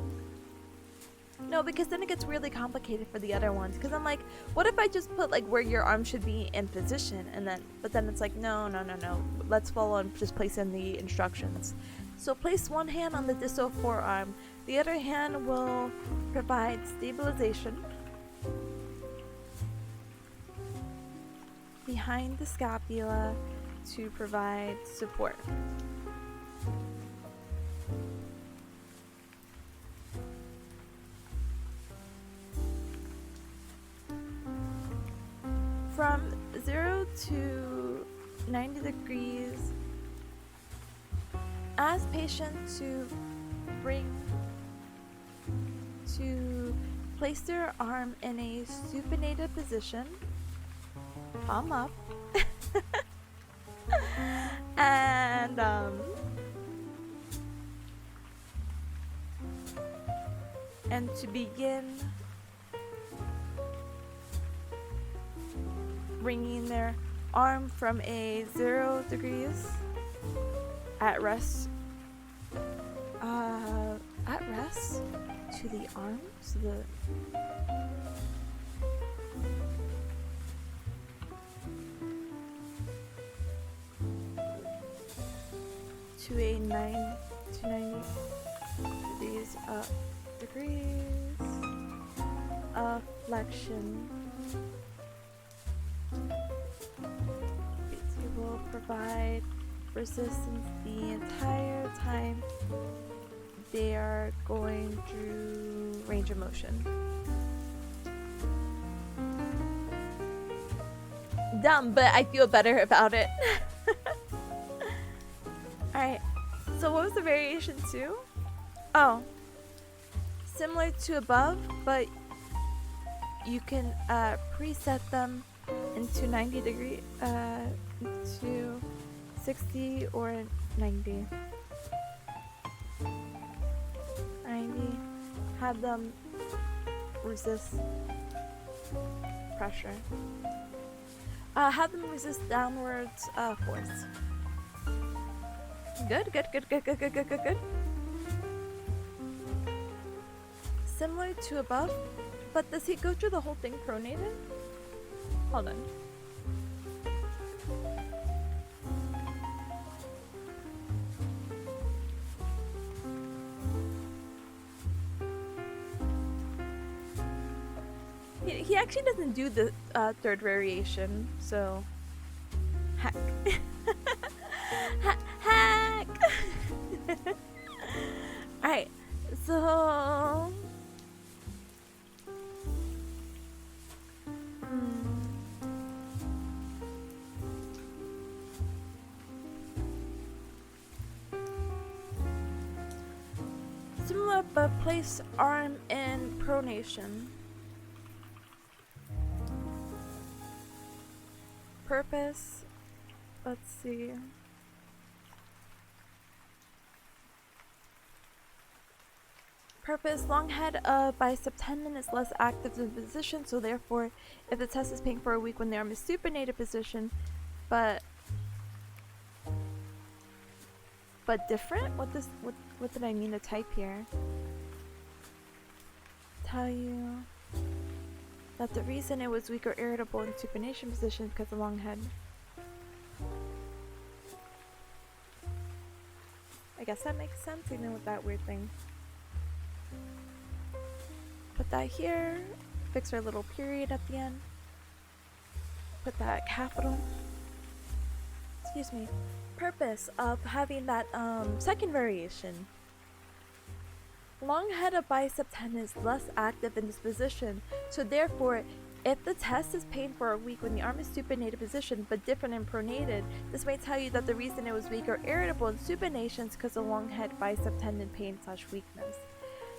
No, because then it gets really complicated for the other ones. Because I'm like, what if I just put like where your arm should be in position, and then, but then it's like, no. Let's follow and just place in the instructions. So place one hand on the distal forearm. The other hand will provide stabilization behind the scapula to provide support. From 0 to 90 degrees, ask patient to place their arm in a supinated position, palm up, and to begin bringing their arm from a 0 degrees at rest to the arm, so to a 90 degrees of flexion. It will provide resistance the entire time they are going through range of motion. Dumb, but I feel better about it. Alright, so what was the variation 2? Oh, similar to above, but you can preset them into 90 degree, to 60 or 90. Have them resist pressure. Have them resist downwards force. Good. Similar to above, but does he go through the whole thing pronated? Hold on. He actually doesn't do the third variation, so hack. Hack. Alright, so similar, but place arm in pronation. Purpose, let's see. Purpose, long head of bicep tendon is less active in position, so therefore, if the test is paying for a week when the arm is supinated position, but different? What did I mean to type here? tell you that the reason it was weak or irritable in supination position is because of long head. I guess that makes sense even with that weird thing. Put that here. Fix our little period at the end. Put that capital. Excuse me. Purpose of having that second variation. Long head of bicep tendon is less active in this position, so therefore, if the test is painful or weak when the arm is supinated position but different in pronated, this may tell you that the reason it was weak or irritable in supination is because of long head bicep tendon pain / weakness.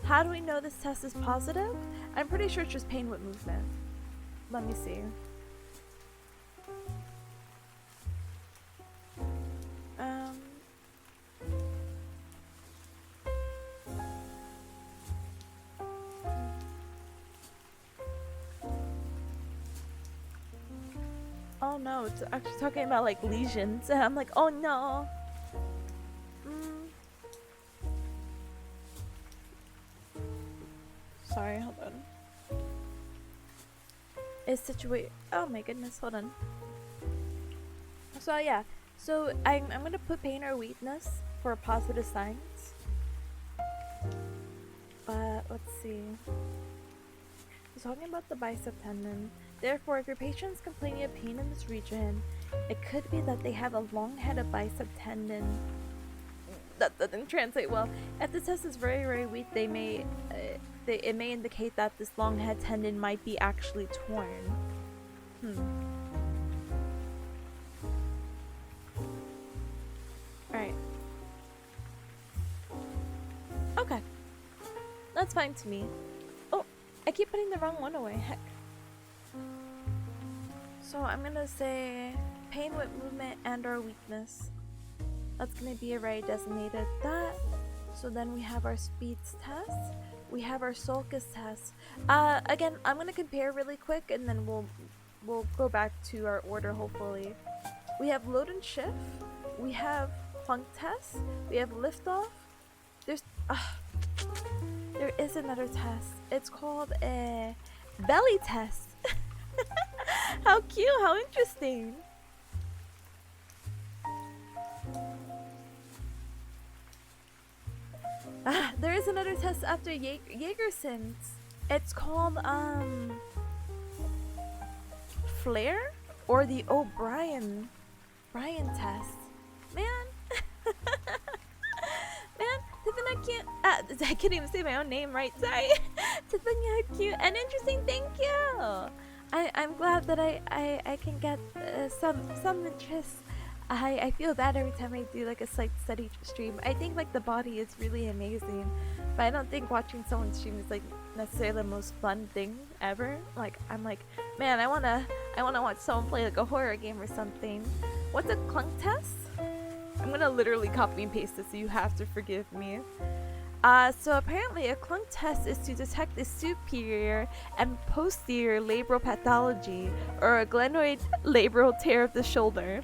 How do we know this test is positive? I'm pretty sure it's just pain with movement. Let me see. Oh no, it's actually talking about like lesions, and I'm like, oh no. Sorry, hold on. Is situate. Oh my goodness, hold on. So yeah, so I'm gonna put pain or weakness for positive signs. But let's see. He's talking about the bicep tendon. Therefore, if your patient is complaining of pain in this region, it could be that they have a long head of bicep tendon. That doesn't translate well. If the test is very, very weak, it may indicate that this long head tendon might be actually torn. Alright. Okay. That's fine to me. Oh, I keep putting the wrong one away. Heck. So I'm gonna say pain with movement and or weakness. That's gonna be already designated that. So then we have our speeds test. We have our sulcus test. Again, I'm gonna compare really quick and then we'll go back to our order hopefully. We have load and shift. We have funk test. We have liftoff. There is another test. It's called a belly test. How cute, how interesting. There is another test after Jagerson's. It's called Flare or the O'Brien test. Man. Man, Tipanya cute. I can't even say my own name right, sorry. Tipanya cute and interesting, thank you. I'm glad that I can get some interest. I feel bad every time I do like a slight study stream. I think like the body is really amazing, but I don't think watching someone stream is like necessarily the most fun thing ever. Like I'm like, man, I wanna watch someone play like a horror game or something. What's a clunk test? I'm gonna literally copy and paste this, so you have to forgive me. So apparently a clunk test is to detect the superior and posterior labral pathology or a glenoid labral tear of the shoulder.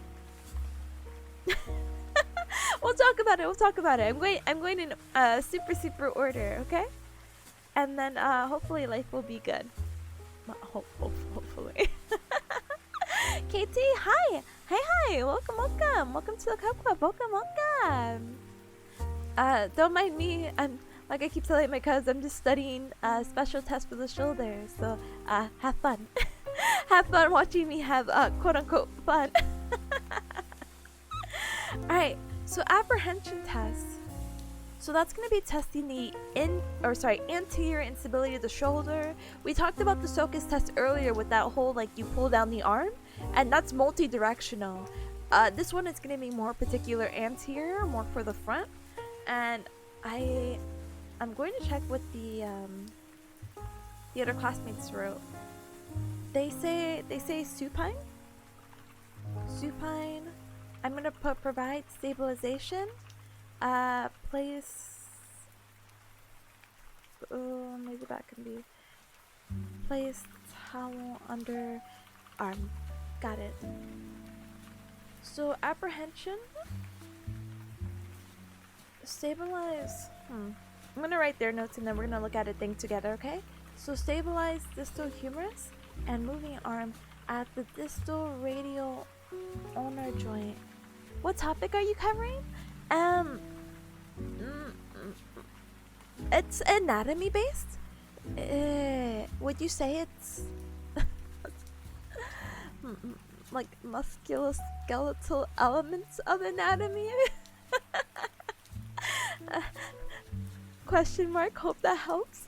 We'll talk about it. I'm going in super order, okay? And then hopefully life will be good. Hopefully. KT, hi! Hi! Welcome to the Cup Club. Welcome. Don't mind me. I'm like I keep telling my cuz, I'm just studying special tests for the shoulder. So have fun. Have fun watching me have quote unquote fun. Alright, so apprehension test. So that's gonna be testing the anterior instability of the shoulder. We talked about the sulcus test earlier with that whole like you pull down the arm, and that's multi-directional. This one is gonna be more particular anterior, more for the front. And I'm going to check what the other classmates wrote. They say supine. I'm gonna put provide stabilization. Place. Maybe that can be. Place towel under arm. Got it. So apprehension. Stabilize. I'm gonna write their notes and then we're gonna look at a thing together, okay? So stabilize distal humerus and moving arm at the distal radial ulnar joint. What topic are you covering? It's anatomy based. Would you say it's like musculoskeletal elements of anatomy? Question mark. Hope that helps.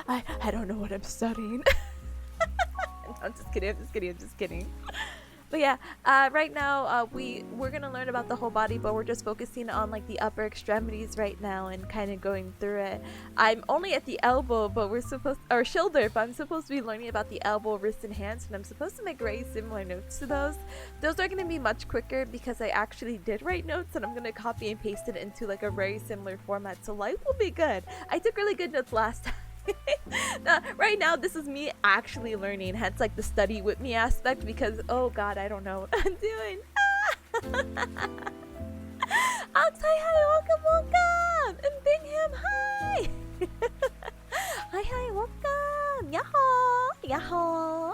I don't know what I'm studying. I'm just kidding. But yeah, right now we're gonna learn about the whole body, but we're just focusing on like the upper extremities right now and kind of going through it. I'm only at the elbow, but or shoulder, but I'm supposed to be learning about the elbow, wrist, and hands, and I'm supposed to make very similar notes to those. Those are gonna be much quicker because I actually did write notes, and I'm gonna copy and paste it into like a very similar format, so life will be good. I took really good notes last time. Right now this is me actually learning, hence like the study with me aspect, because oh god, I don't know what I'm doing. Outside, hi, welcome, and Bingham, hi. Hi, welcome, yahoo.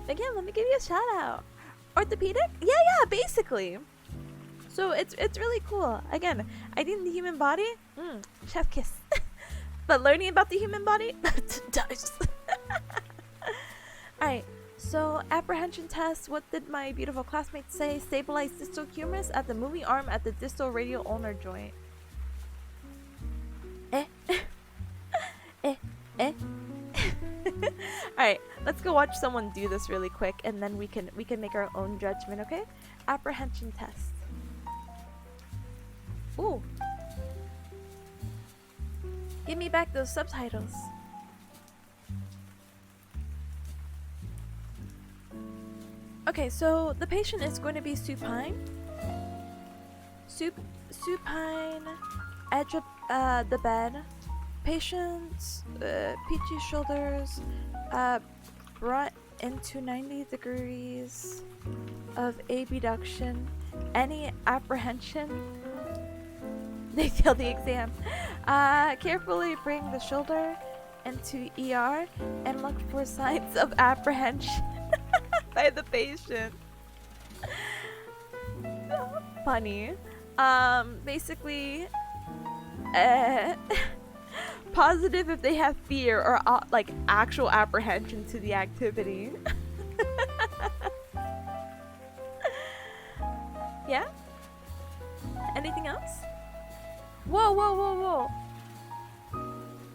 Bingham, let me give you a shout out. Orthopedic? Yeah, basically. So it's really cool. Again, I think the human body, chef kiss. But learning about the human body, dice. Alright, so apprehension test. What did my beautiful classmates say? Stabilize distal humerus at the moving arm at the distal radial ulnar joint. Alright, let's go watch someone do this really quick, and then we can make our own judgment, okay? Apprehension test. Ooh. Give me back those subtitles. Okay, so the patient is going to be supine. Supine, edge of the bed. Patient's peachy shoulders brought into 90 degrees of abduction. Any apprehension? They failed the exam. Carefully bring the shoulder into ER and look for signs of apprehension by the patient. Funny. Basically, positive if they have fear or like actual apprehension to the activity. Yeah? Anything else? Whoa.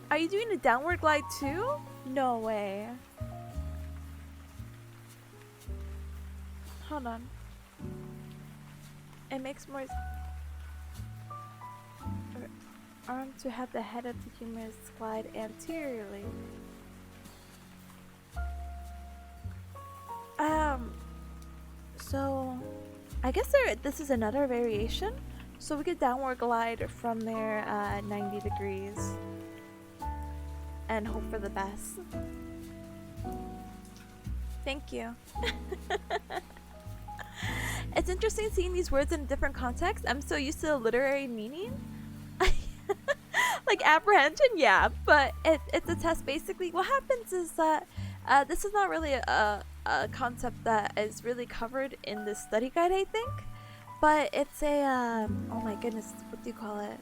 Are you doing a downward glide too? No way. Hold on. It makes more arm to have the head of the humerus glide anteriorly. So I guess this is another variation. So we could downward glide from there 90 degrees and hope for the best. Thank you. It's interesting seeing these words in a different context. I'm so used to the literary meaning. Like apprehension, yeah, but it's a test basically. What happens is that this is not really a concept that is really covered in this study guide, I think. But it's a, oh my goodness, what do you call it?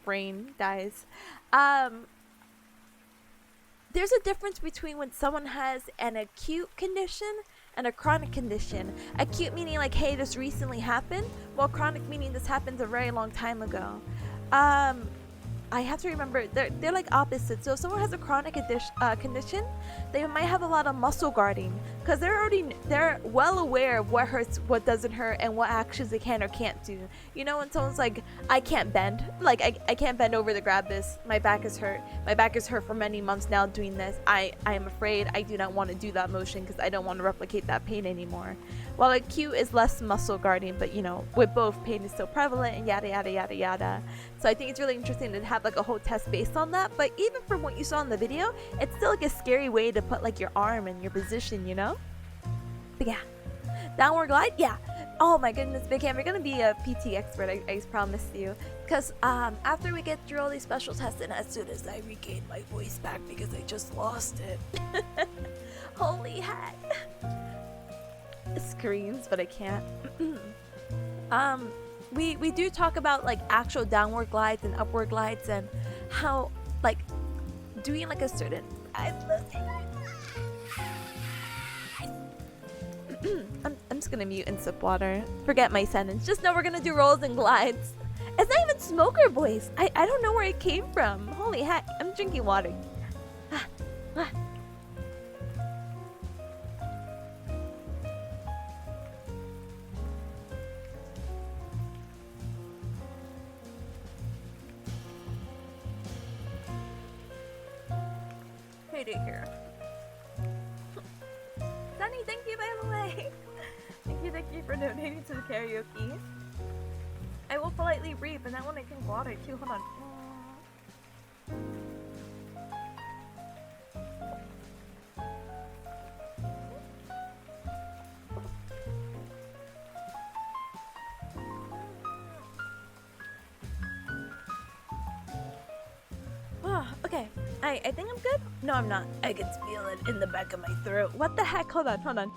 Brain dies. There's a difference between when someone has an acute condition and a chronic condition. Acute meaning like, hey, this recently happened, while chronic meaning this happened a very long time ago. I have to remember, they're like opposites. So if someone has a chronic condition, they might have a lot of muscle guarding because they're well aware of what hurts, what doesn't hurt, and what actions they can or can't do. You know, when someone's like, I can't bend, like I can't bend over to grab this, my back is hurt for many months now doing this, I am afraid, I do not want to do that motion because I don't want to replicate that pain anymore. While acute is less muscle guarding, but you know, with both, pain is still prevalent and yada yada yada yada. So I think it's really interesting to have like a whole test based on that. But even from what you saw in the video, it's still like a scary way to put like your arm in your position, you know? But yeah, downward glide, yeah. Oh my goodness, Big Ham, you're gonna be a PT expert, I promise you. Because after we get through all these special tests, and as soon as I regain my voice back because I just lost it. Holy heck. It screams, but I can't. We do talk about like actual downward glides and upward glides and how like doing like a certain I'm just gonna mute and sip water. Forget my sentence. Just know we're gonna do rolls and glides. It's not even smoker voice. I don't know where it came from. Holy heck. I'm drinking water. Hey, do here. Sunny, thank you by the way. Thank you for donating to the karaoke. I will politely read, but that one I can water too. Hold on. Okay. I think I'm good. No, I'm not. I can feel it in the back of my throat. What the heck? Hold on.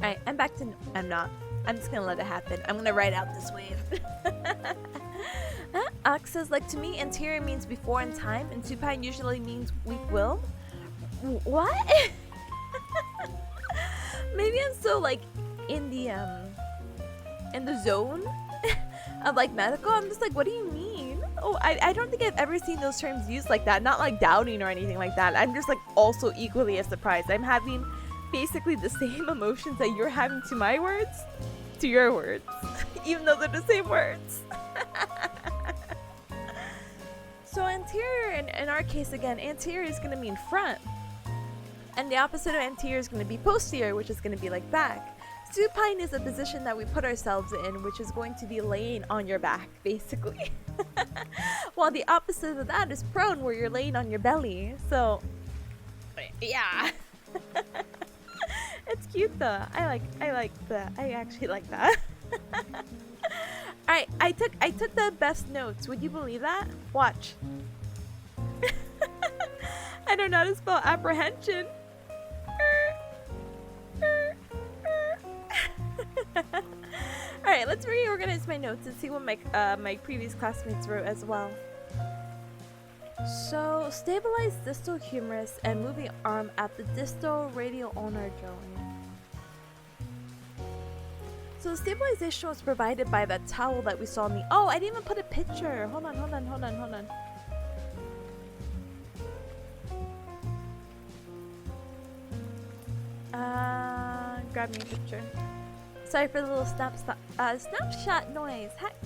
Alright, I'm back to... I'm not. I'm just gonna let it happen. I'm gonna ride out this wave. Ox says, like, to me, anterior means before in time, and supine usually means weak will. What? Maybe I'm so, like, in the zone of, like, medical. I'm just like, what do you mean? Oh, I don't think I've ever seen those terms used like that. Not, like, doubting or anything like that. I'm just, like, also equally as surprised. I'm having... basically the same emotions that you're having to my words, to your words, even though they're the same words. So anterior, in our case again, anterior is going to mean front. And the opposite of anterior is going to be posterior, which is going to be like back. Supine is a position that we put ourselves in, which is going to be laying on your back, basically. While the opposite of that is prone, where you're laying on your belly. So, yeah. It's cute though. I like that. I actually like that. Alright, I took the best notes. Would you believe that? Watch. I don't know how to spell apprehension. Alright, let's reorganize my notes and see what my previous classmates wrote as well. So, stabilize distal humerus and moving arm at the distal radial ulnar joint. So the stabilization was provided by that towel that we saw in the... Oh, I didn't even put a picture. Hold on. Grab me a picture. Sorry for the little snapshot noise. Heck.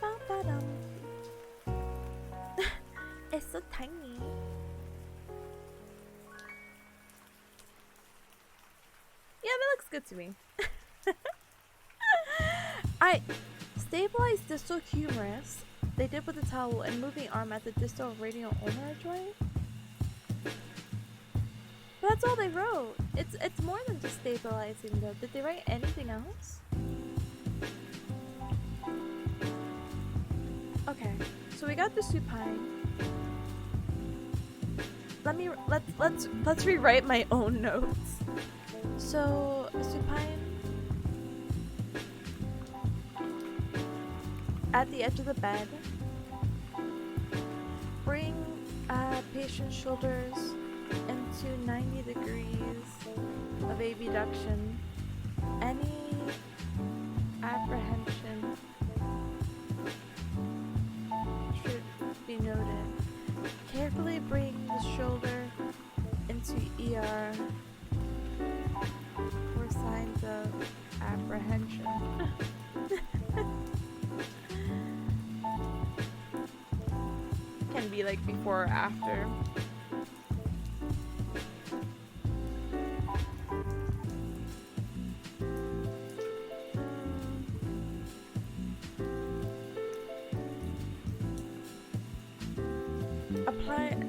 Ba-ba-dum. It's so tiny. Yeah, that looks good to me. Alright, stabilize distal humerus. They did with the towel and moving arm at the distal radial ulnar joint. But that's all they wrote. It's more than just stabilizing though. Did they write anything else? Okay, so we got the supine. Let's rewrite my own notes. So supine at the edge of the bed. Bring patient's shoulders into 90 degrees of abduction. Any apprehension should be noted. Carefully bring the shoulder into ER for signs of apprehension. Can be like before or after.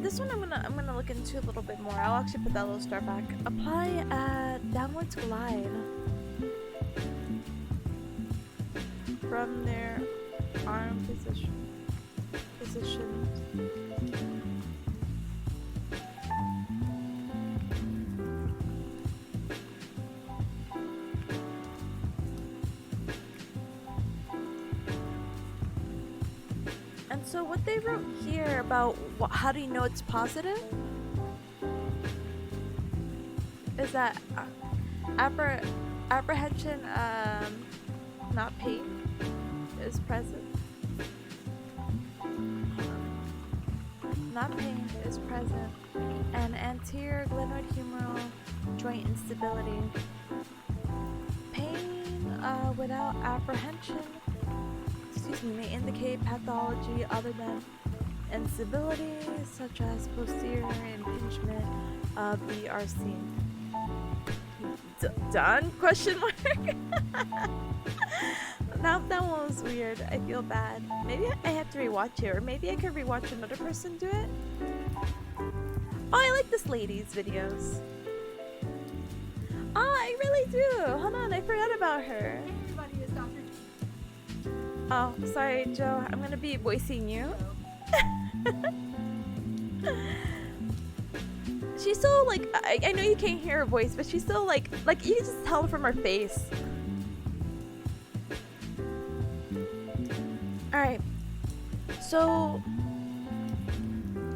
this one I'm gonna look into a little bit more. I'll actually put that little star back. Apply downwards glide from their arm position. And so what they wrote here about how do you know it's positive is that apprehension, not pain, is present. Not pain is present, and anterior glenoid humeral joint instability. Pain without apprehension, may indicate pathology other than instability, such as posterior impingement of the RC. Done? Question mark. That one was weird. I feel bad. Maybe I have to rewatch it, or maybe I could rewatch another person do it. Oh, I like this lady's videos. Oh, I really do. Hold on, I forgot about her. Everybody is Dr. Oh, sorry, Joe. I'm gonna be voicing you. She's so like, I know you can't hear her voice, but she's so like you can just tell from her face. Alright, so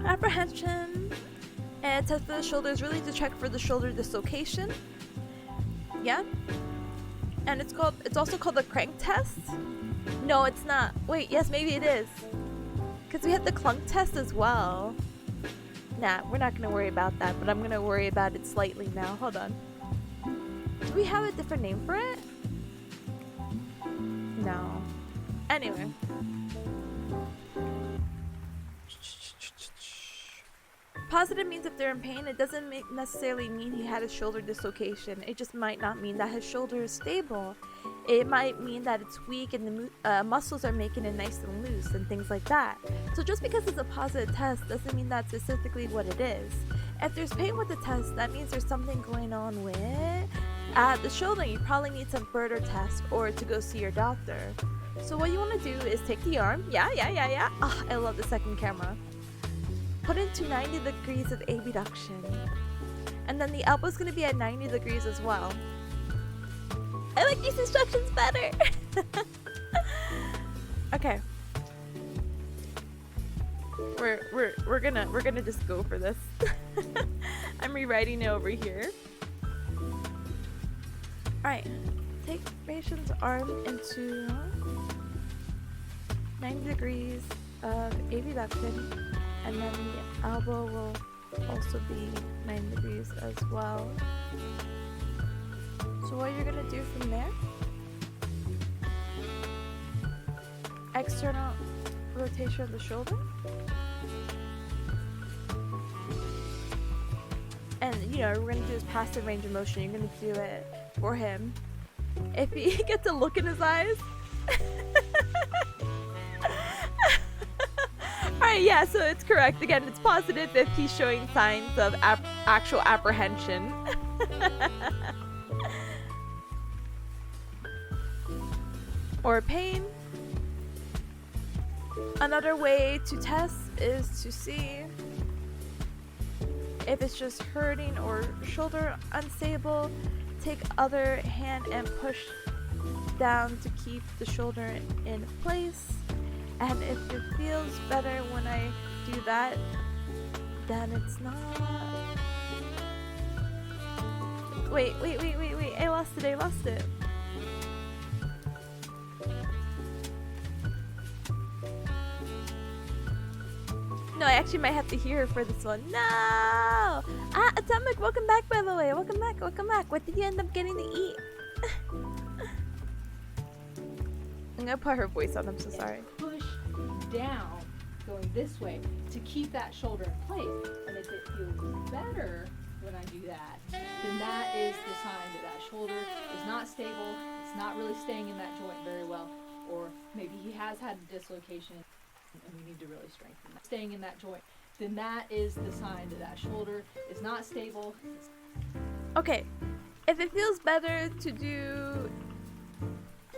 apprehension and test for the shoulder is really to check for the shoulder dislocation. Yeah, and it's also called the crank test. No, it's not. Wait, yes, maybe it is. Because we had the clunk test as well. Nah, we're not gonna worry about that, but I'm gonna worry about it slightly now. Hold on. Do we have a different name for it? No. Anyway. Positive means if they're in pain, it doesn't necessarily mean he had a shoulder dislocation. It just might not mean that his shoulder is stable. It might mean that it's weak and the muscles are making it nice and loose and things like that. So just because it's a positive test doesn't mean that's specifically what it is. If there's pain with the test, that means there's something going on with the shoulder. You probably need some further test or to go see your doctor. So what you want to do is take the arm. Yeah. Oh, I love the second camera. Put into 90 degrees of abduction. And then the elbow's going to be at 90 degrees as well. I like these instructions better. Okay. We're gonna just go for this. I'm rewriting it over here. Alright. Take patient's arm into 90 degrees of abduction, and then the elbow will also be 90 degrees as well. So what you're gonna do from there, external rotation of the shoulder, and you know, we're gonna do this passive range of motion. You're gonna do it for him. If he gets a look in his eyes. Alright, yeah, so it's correct. Again, it's positive if he's showing signs of actual apprehension. Or pain. Another way to test is to see if it's just hurting or shoulder unstable. Take other hand and push down to keep the shoulder in place. And if it feels better when I do that, then it's not. Wait. I lost it. No, I actually might have to hear her for this one. No! Ah, Atomic, welcome back, by the way. Welcome back. What did you end up getting to eat? I'm gonna put her voice on, I'm so sorry. Push down, going this way, to keep that shoulder in place. And if it feels better when I do that, then that is the sign that that shoulder is not stable, it's not really staying in that joint very well, or maybe he has had a dislocation and we need to really strengthen that. Staying in that joint then that is the sign that that shoulder is not stable. Okay, if it feels better to do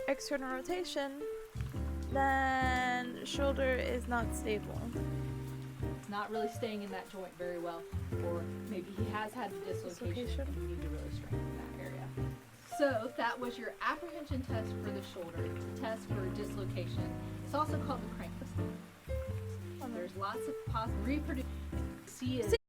external rotation, then shoulder is not stable. It's not really staying in that joint very well, or maybe he has had the dislocation and you need to really strengthen that area. So that was your apprehension test for the shoulder, test for dislocation. It's also called the crank test. There's lots of reproduce. See it.